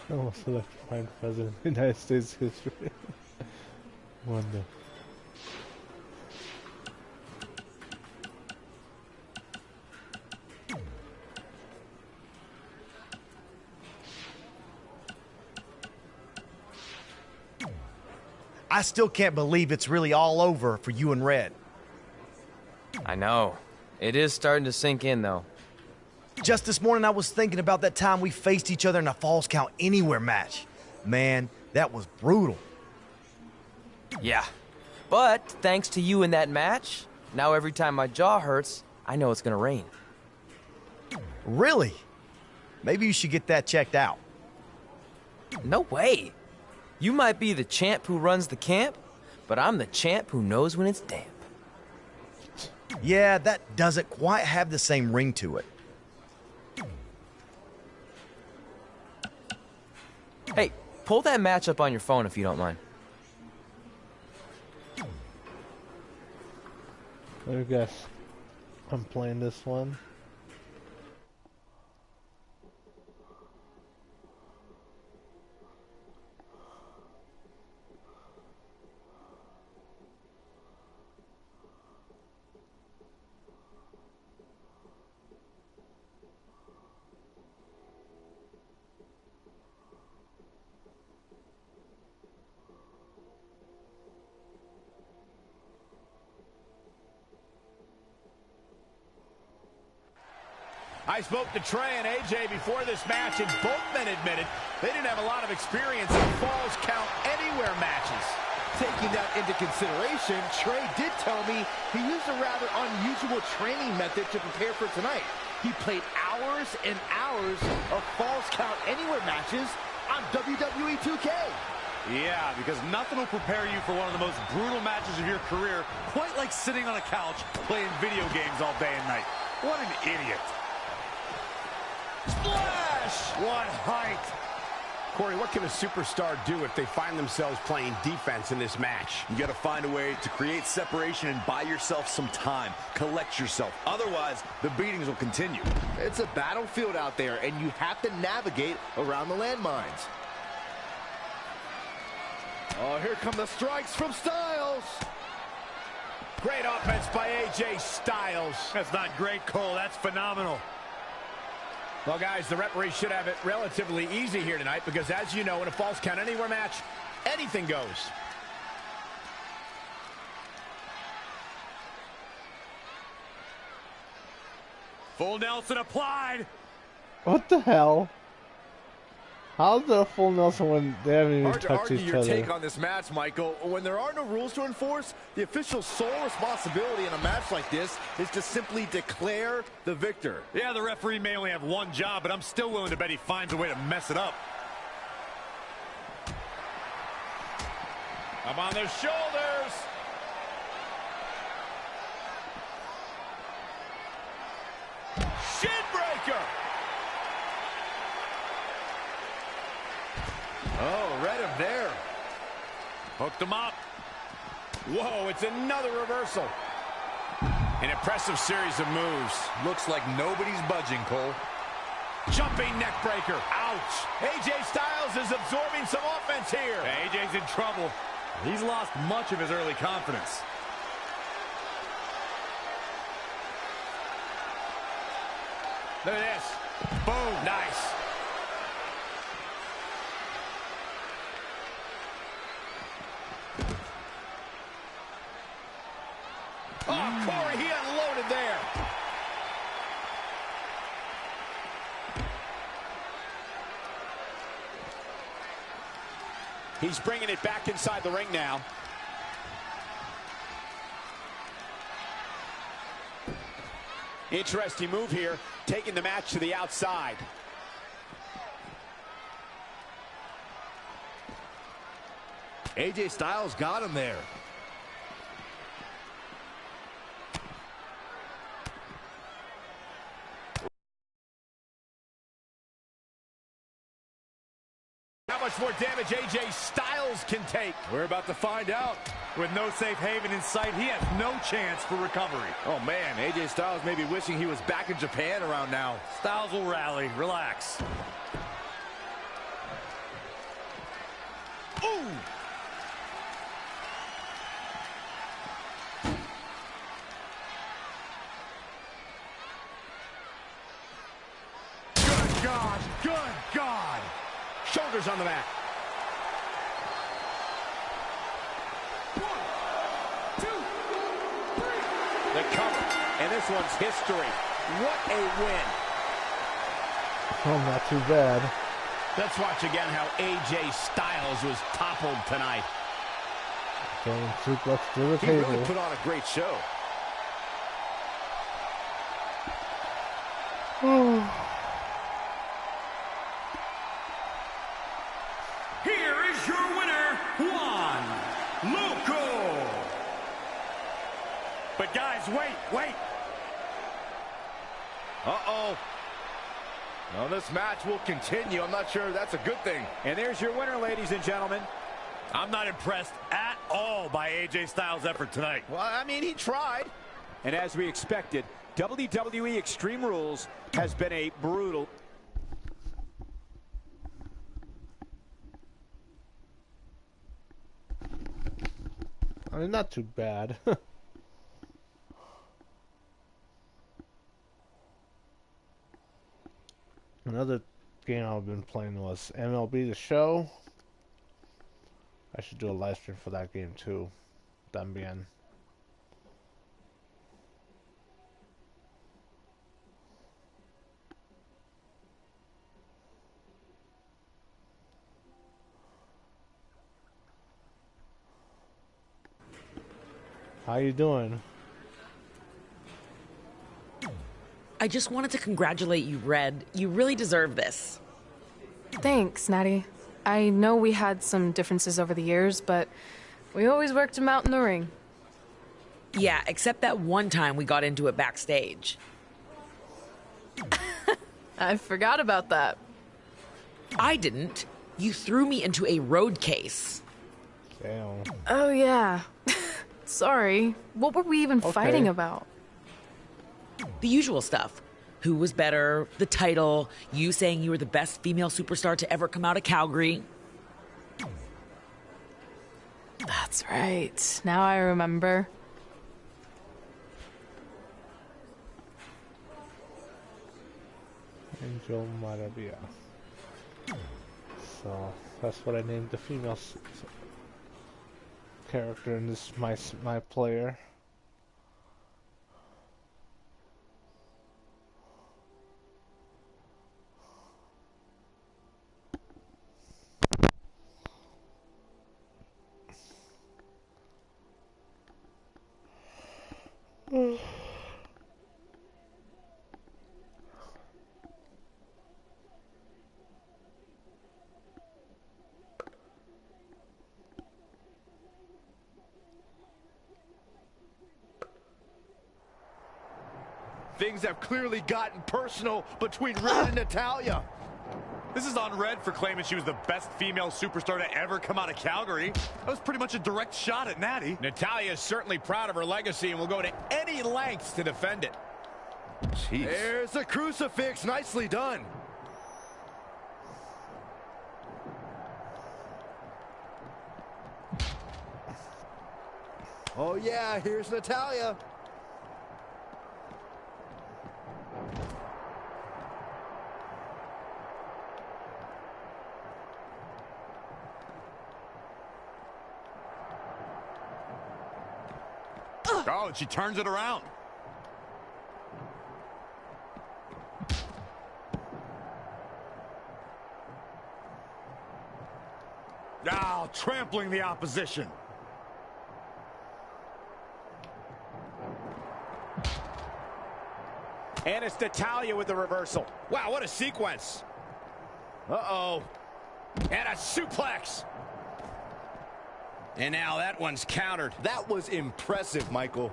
A: Almost electrifying president of the United States history. Wonder.
J: I still can't believe it's really all over for you and Red.
G: I know. It is starting to sink in, though.
J: Just this morning, I was thinking about that time we faced each other in a Falls Count Anywhere match. Man, that was brutal.
G: Yeah. But thanks to you in that match, now every time my jaw hurts, I know it's gonna rain.
J: Really? Maybe you should get that checked out.
G: No way. You might be the champ who runs the camp, but I'm the champ who knows when it's damp.
J: Yeah, that doesn't quite have the same ring to it.
G: Hey, pull that match up on your phone if you don't mind.
A: I guess I'm playing this one.
C: I spoke to Trey and AJ before this match, and both men admitted they didn't have a lot of experience in Falls Count Anywhere matches.
B: Taking that into consideration, Trey did tell me he used a rather unusual training method to prepare for tonight. He played hours and hours of Falls Count Anywhere matches on WWE 2K.
E: Yeah, because nothing will prepare you for one of the most brutal matches of your career, quite like sitting on a couch playing video games all day and night. What an idiot.
C: Splash! What height!
K: Corey, what can a superstar do if they find themselves playing defense in this match?
E: You got to find a way to create separation and buy yourself some time. Collect yourself. Otherwise, the beatings will continue.
B: It's a battlefield out there, and you have to navigate around the landmines. Oh, here come the strikes from Styles.
C: Great offense by AJ Styles.
E: That's not great, Cole. That's phenomenal.
C: Well, guys, the referee should have it relatively easy here tonight because, as you know, in a Falls Count Anywhere match, anything goes.
E: Full Nelson applied.
A: What the hell? How's there a full Nelson when they haven't even
B: Hard to
A: touched
B: argue
A: each
B: your
A: other?
B: take on this match, Michael. When there are no rules to enforce, the official's sole responsibility in a match like this is to simply declare the victor.
E: Yeah, the referee may only have one job, but I'm still willing to bet he finds a way to mess it up.
C: Up on their shoulders. Shin breaker.
B: Oh, read him there.
C: Hooked him up. Whoa, it's another reversal. An impressive series of moves.
E: Looks like nobody's budging, Cole.
C: Jumping neck breaker. Ouch. AJ Styles is absorbing some offense here.
E: Yeah, AJ's in trouble. He's lost much of his early confidence.
C: Look at this. Boom. Nice. Oh, Corey, he unloaded there.
K: He's bringing it back inside the ring now. Interesting move here, taking the match to the outside.
B: AJ Styles got him there.
C: How much more damage AJ Styles can take?
E: We're about to find out. With no safe haven in sight, he has no chance for recovery.
B: Oh, man, AJ Styles may be wishing he was back in Japan around now.
E: Styles will rally. Relax. Ooh!
C: Good God! Good God!
K: Shoulders on the mat.
C: 1, 2, 3.
D: The cover, and this one's history. What a win.
A: Oh, not too bad.
K: Let's watch again how AJ Styles was toppled tonight.
A: Throwing suplex through the
B: He
A: table.
B: really put on a great show.
C: Here is your winner, Juan Loco.
E: But guys, wait.
B: Uh-oh. Well, this match will continue. I'm not sure that's a good thing.
D: And there's your winner, ladies and gentlemen.
E: I'm not impressed at all by AJ Styles' effort tonight.
B: Well, I mean, he tried.
D: And as we expected, WWE Extreme Rules has been a brutal...
A: I mean, not too bad. Another game I've been playing was MLB The Show. I should do a live stream for that game too. También. How you doing?
L: I just wanted to congratulate you, Red. You really deserve this.
H: Thanks, Natty. I know we had some differences over the years, but we always worked them out in the ring.
L: Yeah, except that one time we got into it backstage.
H: I forgot about that.
L: I didn't. You threw me into a road case.
A: Damn.
H: Oh, yeah. Sorry. What were we even fighting about?
L: The usual stuff. Who was better, the title, you saying you were the best female superstar to ever come out of Calgary.
H: That's right. Now I remember.
A: Angel Maravilla. So that's what I named the female character in this my player.
B: Things have clearly gotten personal between Red and Natalya.
E: This is on Red for claiming she was the best female superstar to ever come out of Calgary. That was pretty much a direct shot at Natty.
C: Natalya is certainly proud of her legacy and will go to any lengths to defend it.
B: Jeez. There's a crucifix. Nicely done. Oh, yeah, here's Natalya.
E: Oh, and she turns it around. Now, trampling the opposition.
D: And it's Natalya with the reversal.
C: Wow, what a sequence.
B: Uh-oh.
C: And a suplex. And now that one's countered.
B: That was impressive, Michael.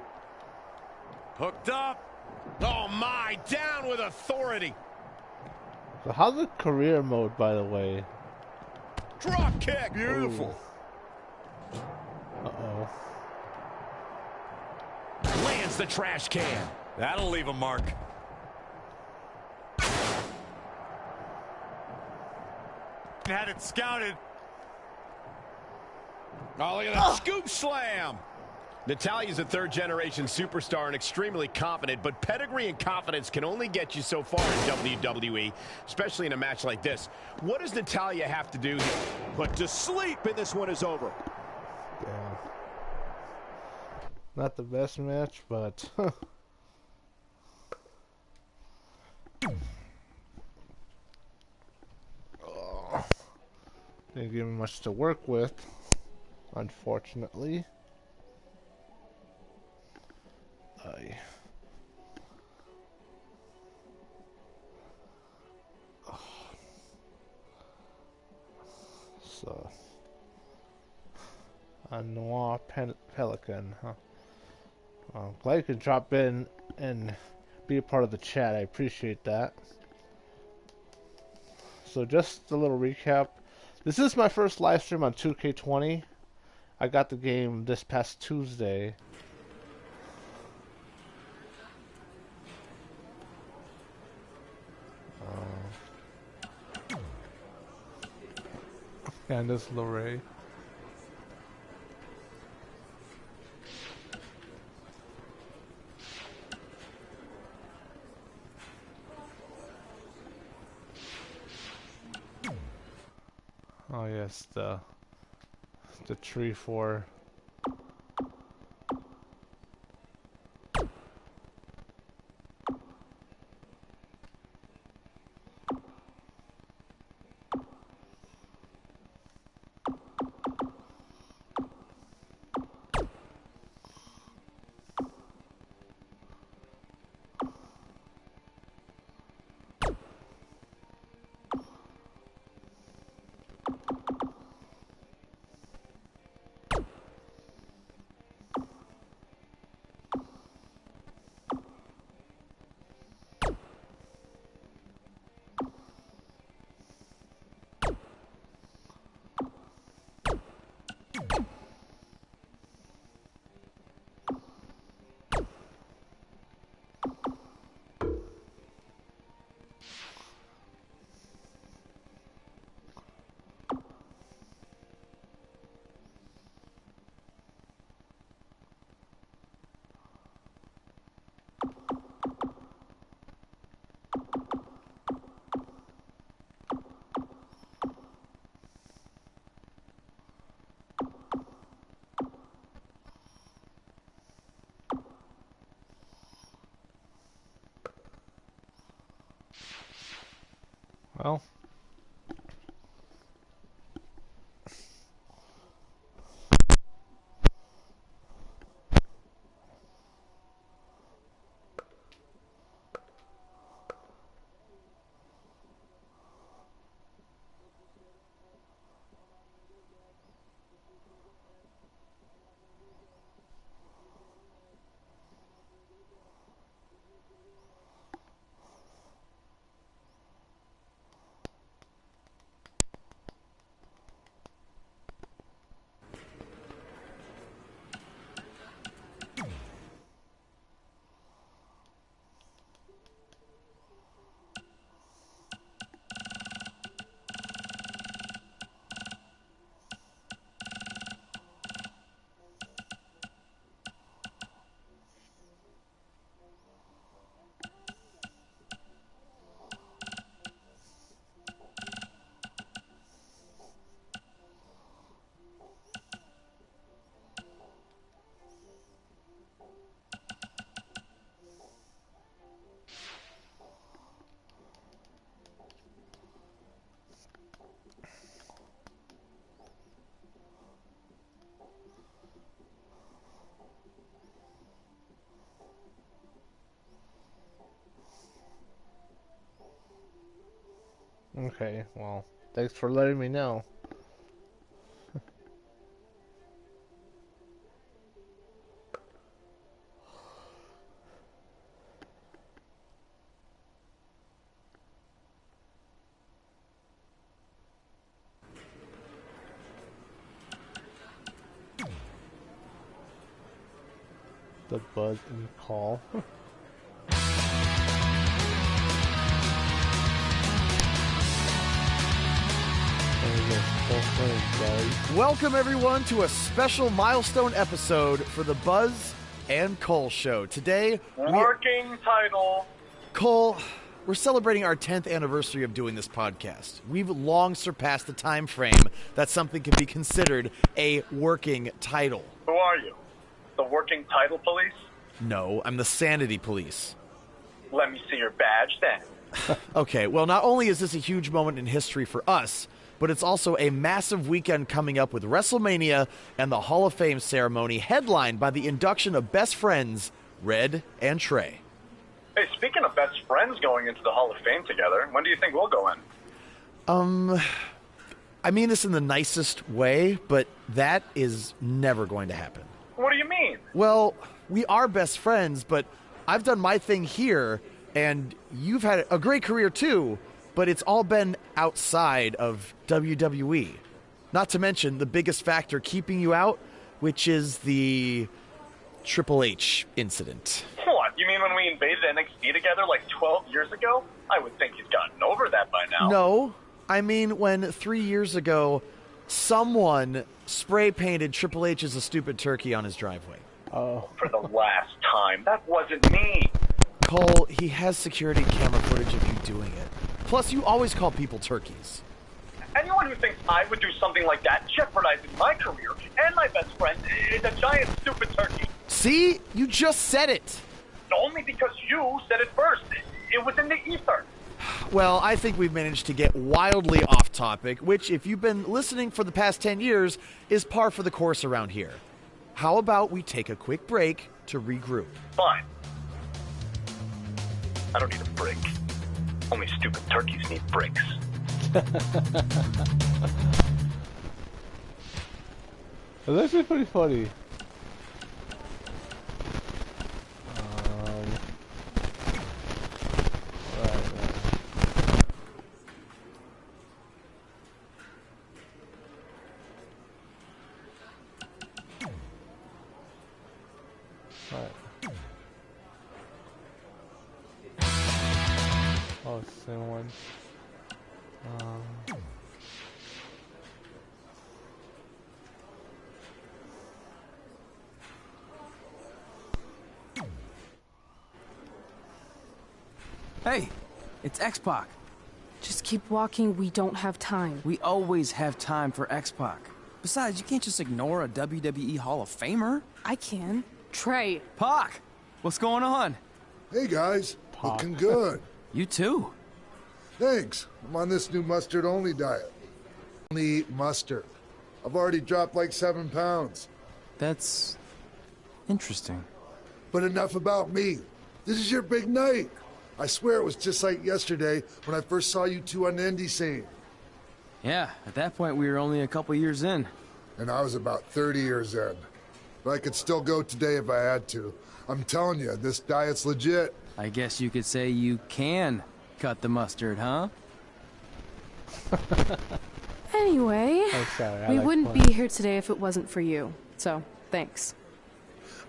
E: Hooked up.
C: Oh, my. Down with authority.
A: So how's the career mode, by the way?
C: Drop kick.
B: Beautiful.
A: Uh-oh.
C: Lands the trash can.
E: That'll leave a mark. Had it scouted.
C: Oh, look at that scoop slam. Natalya's a third-generation superstar and extremely confident, but pedigree and confidence can only get you so far in WWE, especially in a match like this. What does Natalya have to do here?
D: Put to sleep, and this one is over.
A: Yeah. Not the best match, but... Oh. Didn't give me much to work with, unfortunately. So, a Noir Pelican, huh? Well, glad you could drop in and be a part of the chat. I appreciate that. So, just a little recap. This is my first live stream on 2k20. I got the game this past Tuesday. Candice LeRae. Oh yes, the tree for well. Okay, well, thanks for letting me know. The buzz and call.
J: Welcome, everyone, to a special milestone episode for the Buzz and Cole Show. Today,
M: working title.
J: Cole, we're celebrating our 10th anniversary of doing this podcast. We've long surpassed the time frame that something can be considered a working title.
M: Who are you? The working title police?
J: No, I'm the sanity police.
M: Let me see your badge then.
J: Okay, well, not only is this a huge moment in history for us, but it's also a massive weekend coming up with WrestleMania and the Hall of Fame ceremony headlined by the induction of best friends Red and Trey.
M: Hey, speaking of best friends going into the Hall of Fame together, when do you think we'll go in?
J: I mean this in the nicest way, but that is never going to happen.
M: What do you mean?
J: Well, we are best friends, but I've done my thing here, and you've had a great career too, but it's all been outside of WWE. Not to mention the biggest factor keeping you out, which is the Triple H incident.
M: What? You mean when we invaded NXT together like 12 years ago? I would think he's gotten over that by now.
J: No, I mean when 3 years ago, someone spray painted Triple H as a stupid turkey on his driveway.
M: Oh. For the last time. That wasn't me.
J: Cole, he has security camera footage of you doing it. Plus, you always call people turkeys.
M: Anyone who thinks I would do something like that, jeopardizing my career and my best friend, is a giant stupid turkey.
J: See? You just said it.
M: Only because you said it first. It was in the ether.
J: Well, I think we've managed to get wildly off topic, which, if you've been listening for the past 10 years, is par for the course around here. How about we take a quick break to regroup?
M: Fine. I don't need a break. Only stupid turkeys need breaks.
A: Well, that's actually pretty funny. Oh, same one.
G: Hey, it's X-Pac.
H: Just keep walking, we don't have time.
G: We always have time for X-Pac. Besides, you can't just ignore a WWE Hall of Famer.
H: I can. Trey.
G: Pac, what's going on?
N: Hey guys, looking good.
G: You too.
N: Thanks. I'm on this new mustard-only diet. Only mustard. I've already dropped like 7 pounds.
G: That's interesting.
N: But enough about me. This is your big night. I swear it was just like yesterday when I first saw you two on the indie scene.
G: Yeah, at that point we were only a couple years in.
N: And I was about 30 years in. But I could still go today if I had to. I'm telling you, this diet's legit.
G: I guess you could say you can cut the mustard, huh?
H: Anyway, we wouldn't be here today if it wasn't for you. So, thanks.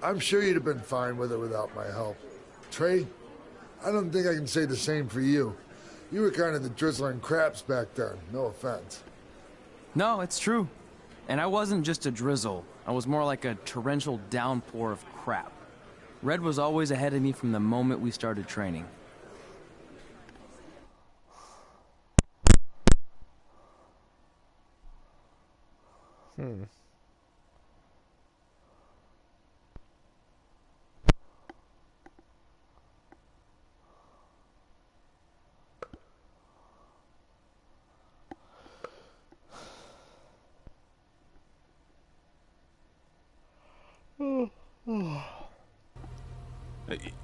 N: I'm sure you'd have been fine with it without my help. Trey, I don't think I can say the same for you. You were kind of the drizzling craps back then, no offense.
G: No, it's true. And I wasn't just a drizzle. I was more like a torrential downpour of crap. Red was always ahead of me from the moment we started training.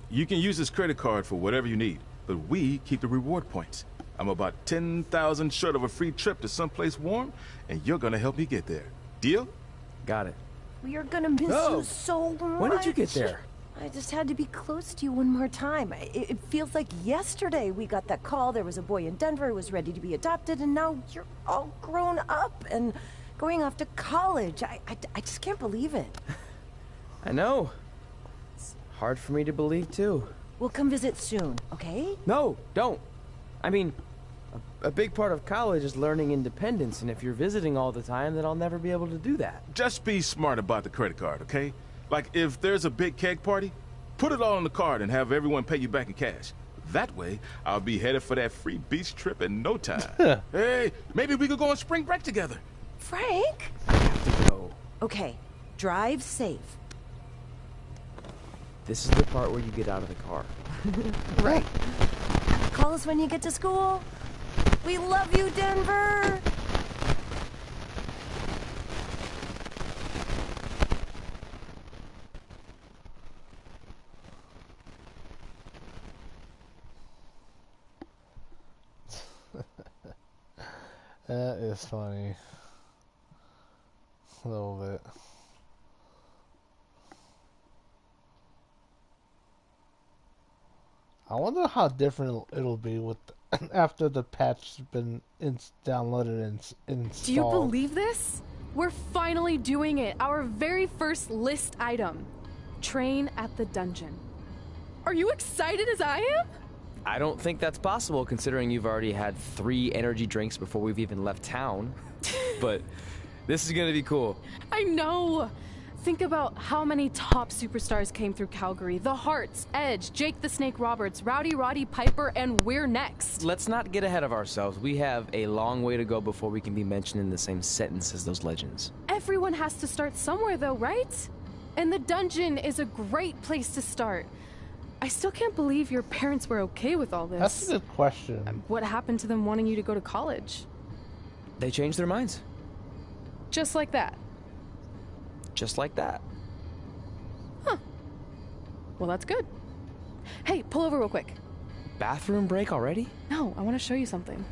O: You can use this credit card for whatever you need, but we keep the reward points. I'm about 10,000 short of a free trip to someplace warm, and you're gonna help me get there. Deal?
G: Got it.
I: We are gonna miss you so much.
G: When did you get there?
I: I just had to be close to you one more time. It feels like yesterday we got that call. There was a boy in Denver who was ready to be adopted, and now you're all grown up and going off to college. I just can't believe it.
G: I know. It's hard for me to believe, too.
I: We'll come visit soon, okay?
G: No, don't. I mean, A big part of college is learning independence, and if you're visiting all the time, then I'll never be able to do that.
O: Just be smart about the credit card, okay? Like, if there's a big keg party, put it all on the card and have everyone pay you back in cash. That way, I'll be headed for that free beach trip in no time. Hey, maybe we could go on spring break together.
I: Frank?
G: I have to go.
I: Okay, drive safe.
G: This is the part where you get out of the car.
I: Right. Call us when you get to school. We love you, Denver!
A: That is funny. A little bit. I wonder how different it'll be with after the patch's been downloaded and installed.
H: Do you believe this? We're finally doing it. Our very first list item. Train at the dungeon. Are you excited as I am?
G: I don't think that's possible, considering you've already had 3 energy drinks before we've even left town. But this is gonna be cool.
H: I know. Think about how many top superstars came through Calgary. The Hearts, Edge, Jake the Snake Roberts, Rowdy Roddy Piper, and we're next.
G: Let's not get ahead of ourselves. We have a long way to go before we can be mentioned in the same sentence as those legends.
H: Everyone has to start somewhere though, right? And the dungeon is a great place to start. I still can't believe your parents were okay with all this.
A: That's a good question.
H: What happened to them wanting you to go to college?
G: They changed their minds.
H: Just like that.
G: Just like that.
H: Huh. Well, that's good. Hey, pull over real quick.
G: Bathroom break already?
H: No, I want to show you something.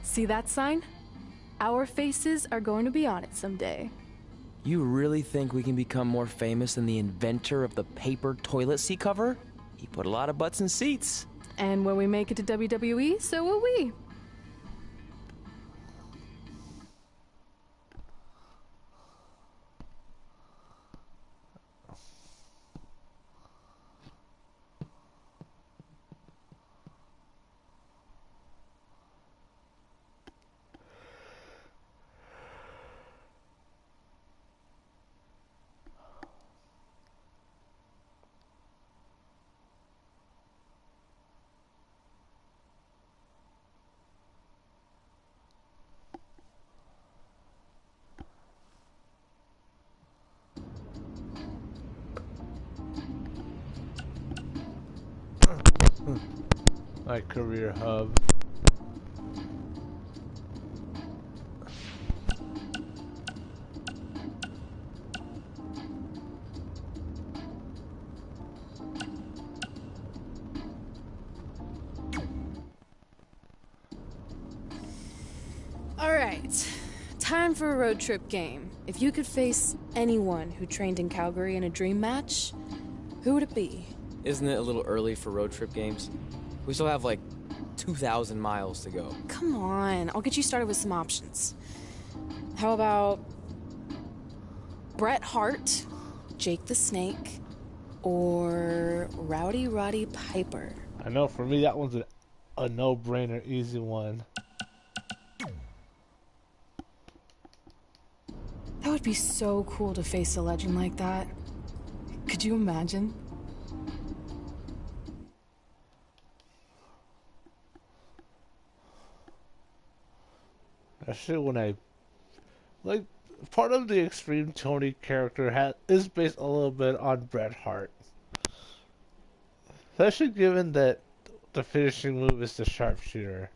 H: See that sign? Our faces are going to be on it someday.
G: You really think we can become more famous than the inventor of the paper toilet seat cover? He put a lot of butts in seats.
H: And when we make it to WWE, so will we.
A: My career hub.
H: All right, time for a road trip game. If you could face anyone who trained in Calgary in a dream match, who would it be?
G: Isn't it a little early for road trip games? We still have like 2,000 miles to go.
H: Come on, I'll get you started with some options. How about Bret Hart, Jake the Snake, or Rowdy Roddy Piper?
A: I know for me that one's a no-brainer, easy one.
H: That would be so cool to face a legend like that. Could you imagine?
A: Actually, when I like part of the XtremeTony character is based a little bit on Bret Hart, especially given that the finishing move is the sharpshooter,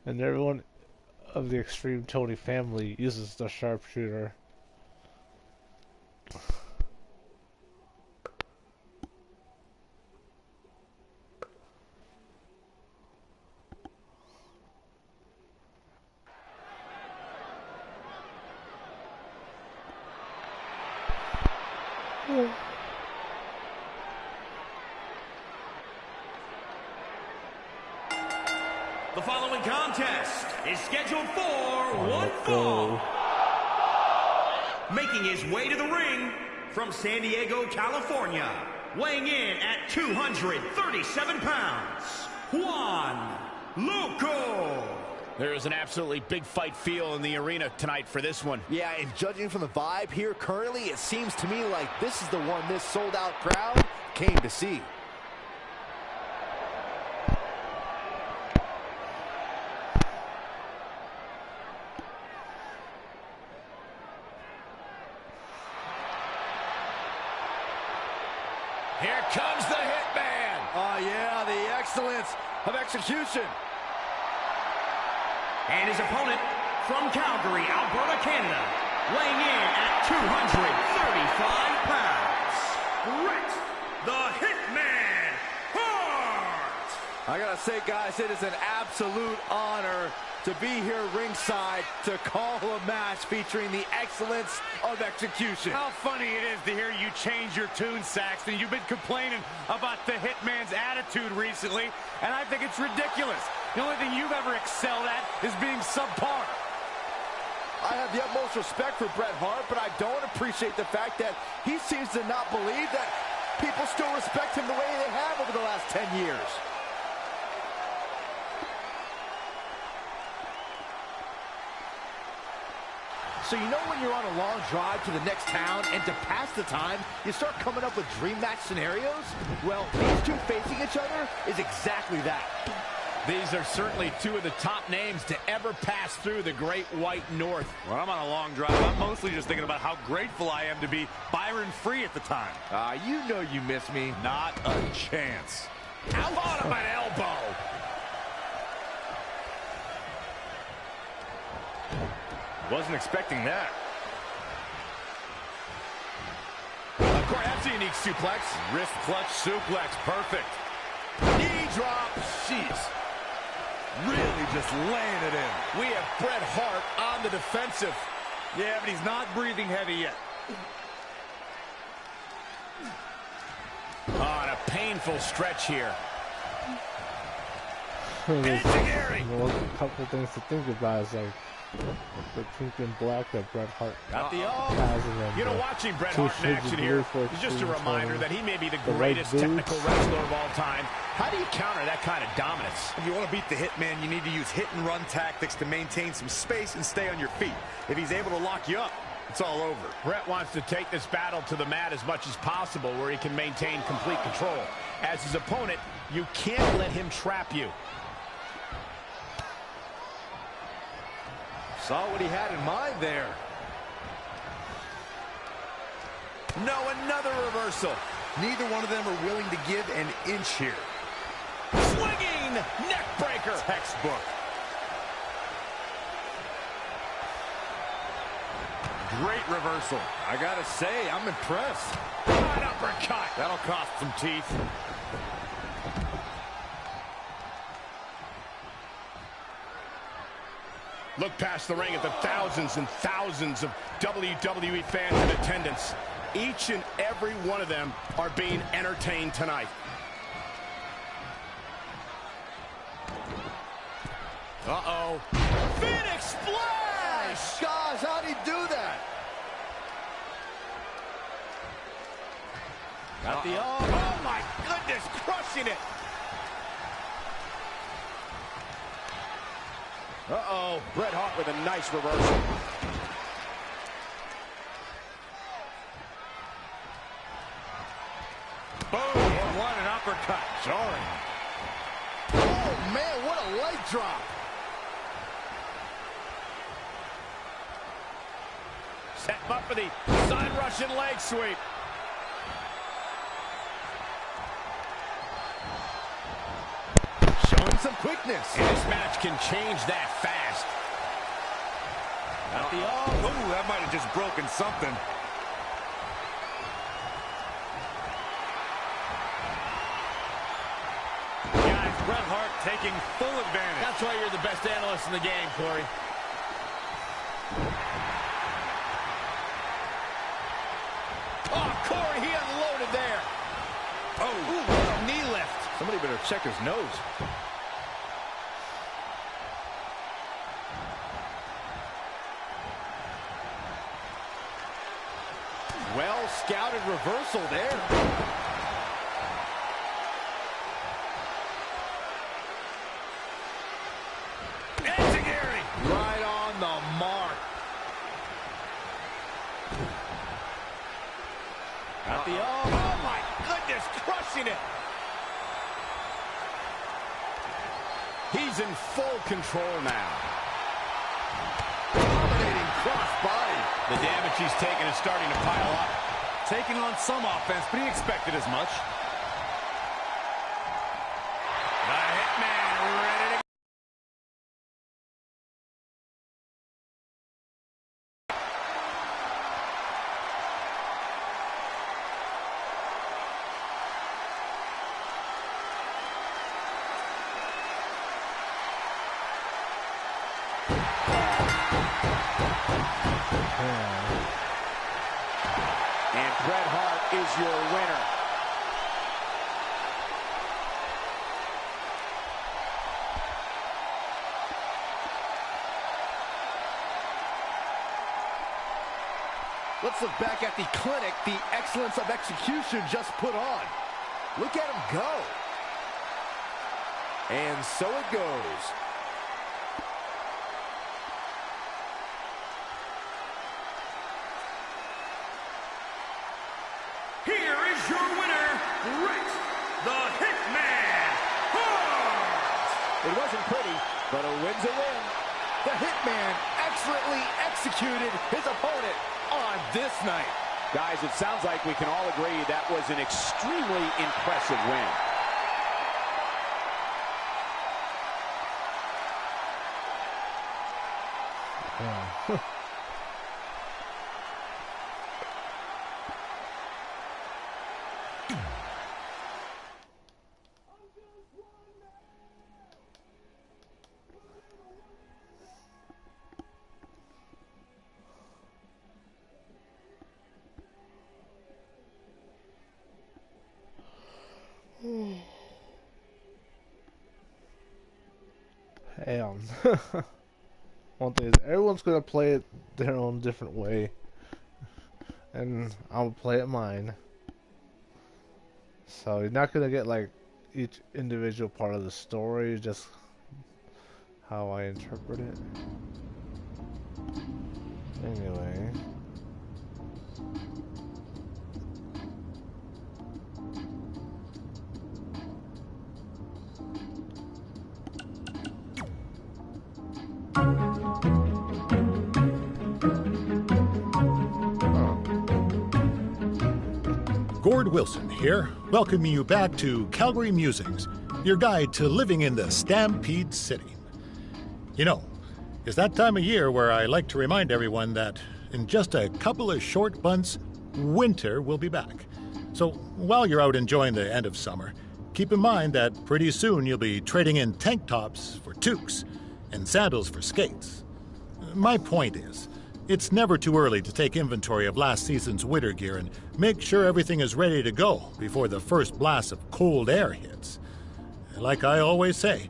A: and everyone of the XtremeTony family uses the sharpshooter.
P: The following contest is scheduled for one fall. Making his way to the ring from San Diego, California, weighing in at 237 pounds, Juan local.
C: There is an absolutely big fight feel in the arena tonight for this one.
B: Yeah, and judging from the vibe here currently, it seems to me like this is the one this sold-out crowd came to see.
K: Here comes the Hitman. Oh, yeah, the excellence of execution.
P: And his opponent from Calgary, Alberta, Canada, weighing in at 235 pounds, Brett the Hitman Hart.
K: I gotta say, guys, it is an absolute honor to be here ringside to call a match featuring the excellence of execution.
E: How funny it is to hear you change your tune, Saxton. You've been complaining about the Hitman's attitude recently, and I think it's ridiculous. The only thing you've ever excelled at is being subpar.
B: I have the utmost respect for Bret Hart, but I don't appreciate the fact that he seems to not believe that people still respect him the way they have over the last 10 years. So you know when you're on a long drive to the next town and to pass the time, you start coming up with dream match scenarios? Well, these two facing each other is exactly that.
C: These are certainly two of the top names to ever pass through the Great White North.
E: When I'm on a long drive, I'm mostly just thinking about how grateful I am to be Byron Free at the time.
B: You know you miss me.
E: Not a chance.
C: How about an elbow?
E: Wasn't expecting that.
C: Corey, that's a unique suplex.
E: Wrist clutch suplex, perfect.
C: Knee drop.
E: Jeez. Really just laying it in.
C: We have Bret Hart on the defensive.
E: Yeah, but he's not breathing heavy yet.
C: On a painful stretch here.
A: There's a couple things to think about. It's like the pink and black that Bret Hart
C: Got the
A: has in them.
C: You know, watching Bret Hart in action here is just a reminder that he may be the greatest technical wrestler of all time. How do you counter that kind of dominance?
E: If you want to beat the Hitman, you need to use hit-and-run tactics to maintain some space and stay on your feet. If he's able to lock you up, it's all over.
C: Bret wants to take this battle to the mat as much as possible where he can maintain complete control. As his opponent, you can't let him trap you.
B: Saw what he had in mind there.
E: No, another reversal. Neither one of them are willing to give an inch here.
C: Swinging neck breaker.
E: Textbook. Great reversal. I gotta say, I'm impressed.
C: An uppercut.
E: That'll cost some teeth.
C: Look past the ring at the thousands and thousands of WWE fans in attendance. Each and every one of them are being entertained tonight. Uh-oh.
B: Phoenix Splash! Gosh, how'd he do that?
C: Got the oh my goodness, crushing it.
B: Uh-oh, Bret Hart with a nice reversal.
E: Boom, what an uppercut. Jarring.
B: Oh, man, what a leg drop.
C: Set him up for the side Russian leg sweep.
B: Showing some quickness.
C: And this match can change that fast.
E: Got the oh, that might have just broken something.
C: Guys, Bret Hart taking full advantage. That's why you're the best analyst in the game, Corey. Oh, Corey, he unloaded there. Oh, ooh, what a knee lift.
B: Somebody better check his nose. Well scouted reversal there.
D: At the oh my goodness, crushing it.
C: He's in full control now.
K: Dominating crossbody.
C: The damage he's taken is starting to pile up.
E: Taking on some offense, but he expected as much. The Hitman ready to
D: And Bret Hart is your winner.
B: Let's look back at the clinic the excellence of execution just put on. Look at him go. And so it goes.
P: Here is your winner, Bret the Hitman Hart.
B: It wasn't pretty, but a win's a win. The Hitman excellently executed his opponent on this night.
D: Guys, it sounds like we can all agree that was an extremely impressive win.
A: Damn. One thing is, everyone's gonna play it their own different way, and I'll play it mine. So you're not gonna get like each individual part of the story, just how I interpret it. Anyway.
Q: Gord Wilson here, welcoming you back to Calgary Musings, your guide to living in the Stampede City. You know, it's that time of year where I like to remind everyone that in just a couple of short months, winter will be back. So while you're out enjoying the end of summer, keep in mind that pretty soon you'll be trading in tank tops for toques and sandals for skates. My point is, it's never too early to take inventory of last season's winter gear and make sure everything is ready to go before the first blast of cold air hits. Like I always say,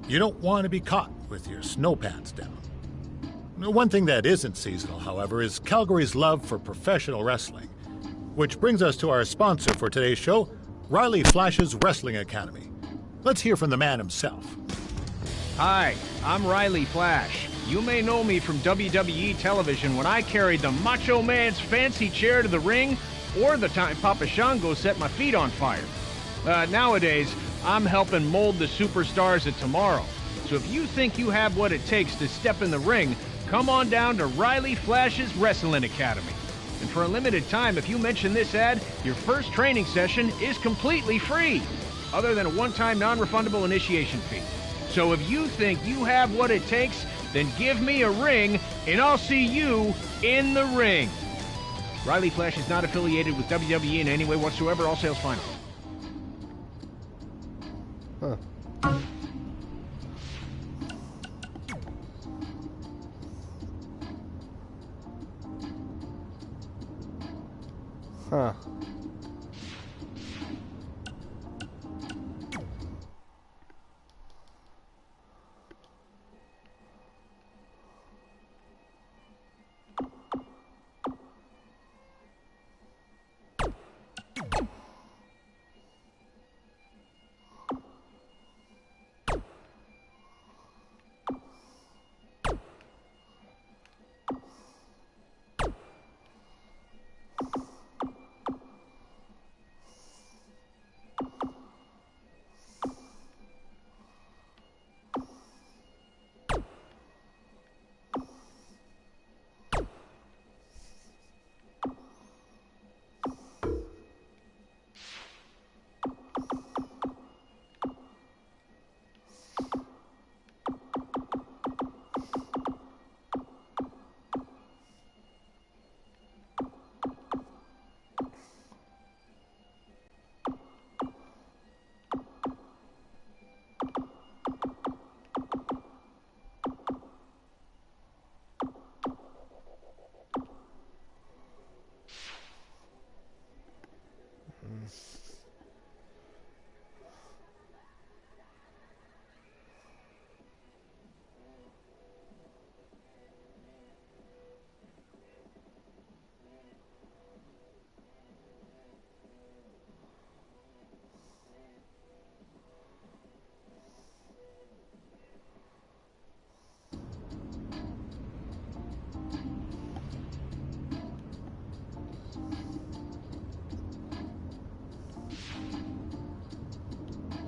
Q: you don't want to be caught with your snow pants down. One thing that isn't seasonal, however, is Calgary's love for professional wrestling. Which brings us to our sponsor for today's show, Riley Flash's Wrestling Academy. Let's hear from the man himself.
R: Hi, I'm Riley Flash. You may know me from WWE television when I carried the Macho Man's fancy chair to the ring, or the time Papa Shango set my feet on fire. Nowadays, I'm helping mold the superstars of tomorrow. So if you think you have what it takes to step in the ring, come on down to Riley Flash's Wrestling Academy. And for a limited time, if you mention this ad, your first training session is completely free, other than a one-time non-refundable initiation fee. So if you think you have what it takes, then give me a ring, and I'll see you in the ring. Riley Flash is not affiliated with WWE in any way whatsoever. All sales final.
A: Huh. Huh.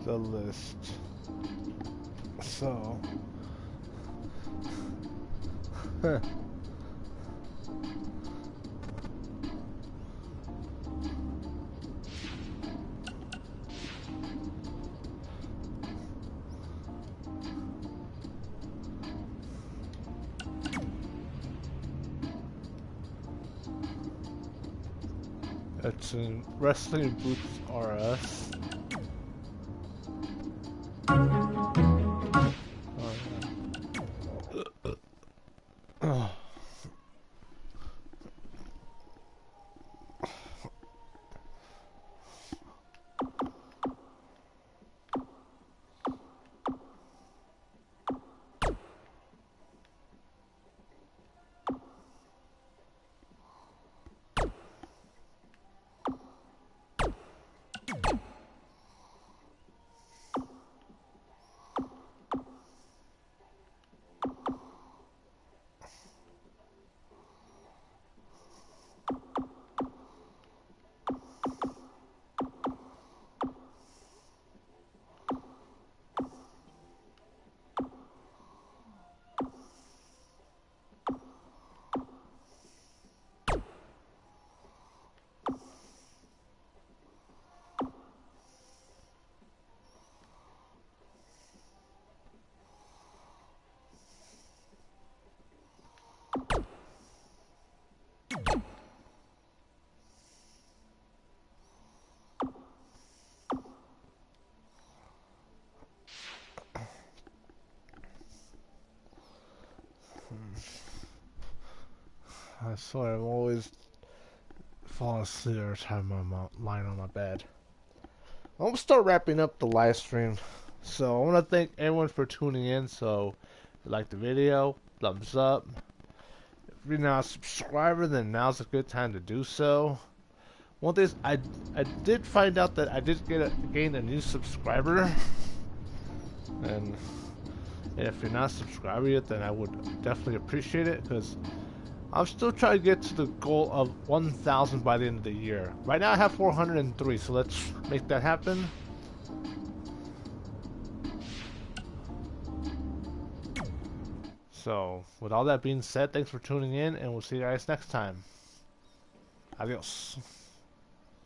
A: The list. So. It's in Wrestling Boots RS. Oh. I swear I'm always falling asleep every time I'm lying on my bed. I'm gonna start wrapping up the live stream. So I want to thank everyone for tuning in. So if you like the video, thumbs up. If you're not a subscriber, then now's a good time to do so. One thing is, I did find out that I did gain a new subscriber. And if you're not a subscriber yet, then I would definitely appreciate it, because I'm still trying to get to the goal of 1,000 by the end of the year. Right now I have 403, so let's make that happen. So, with all that being said, thanks for tuning in, and we'll see you guys next time. Adios.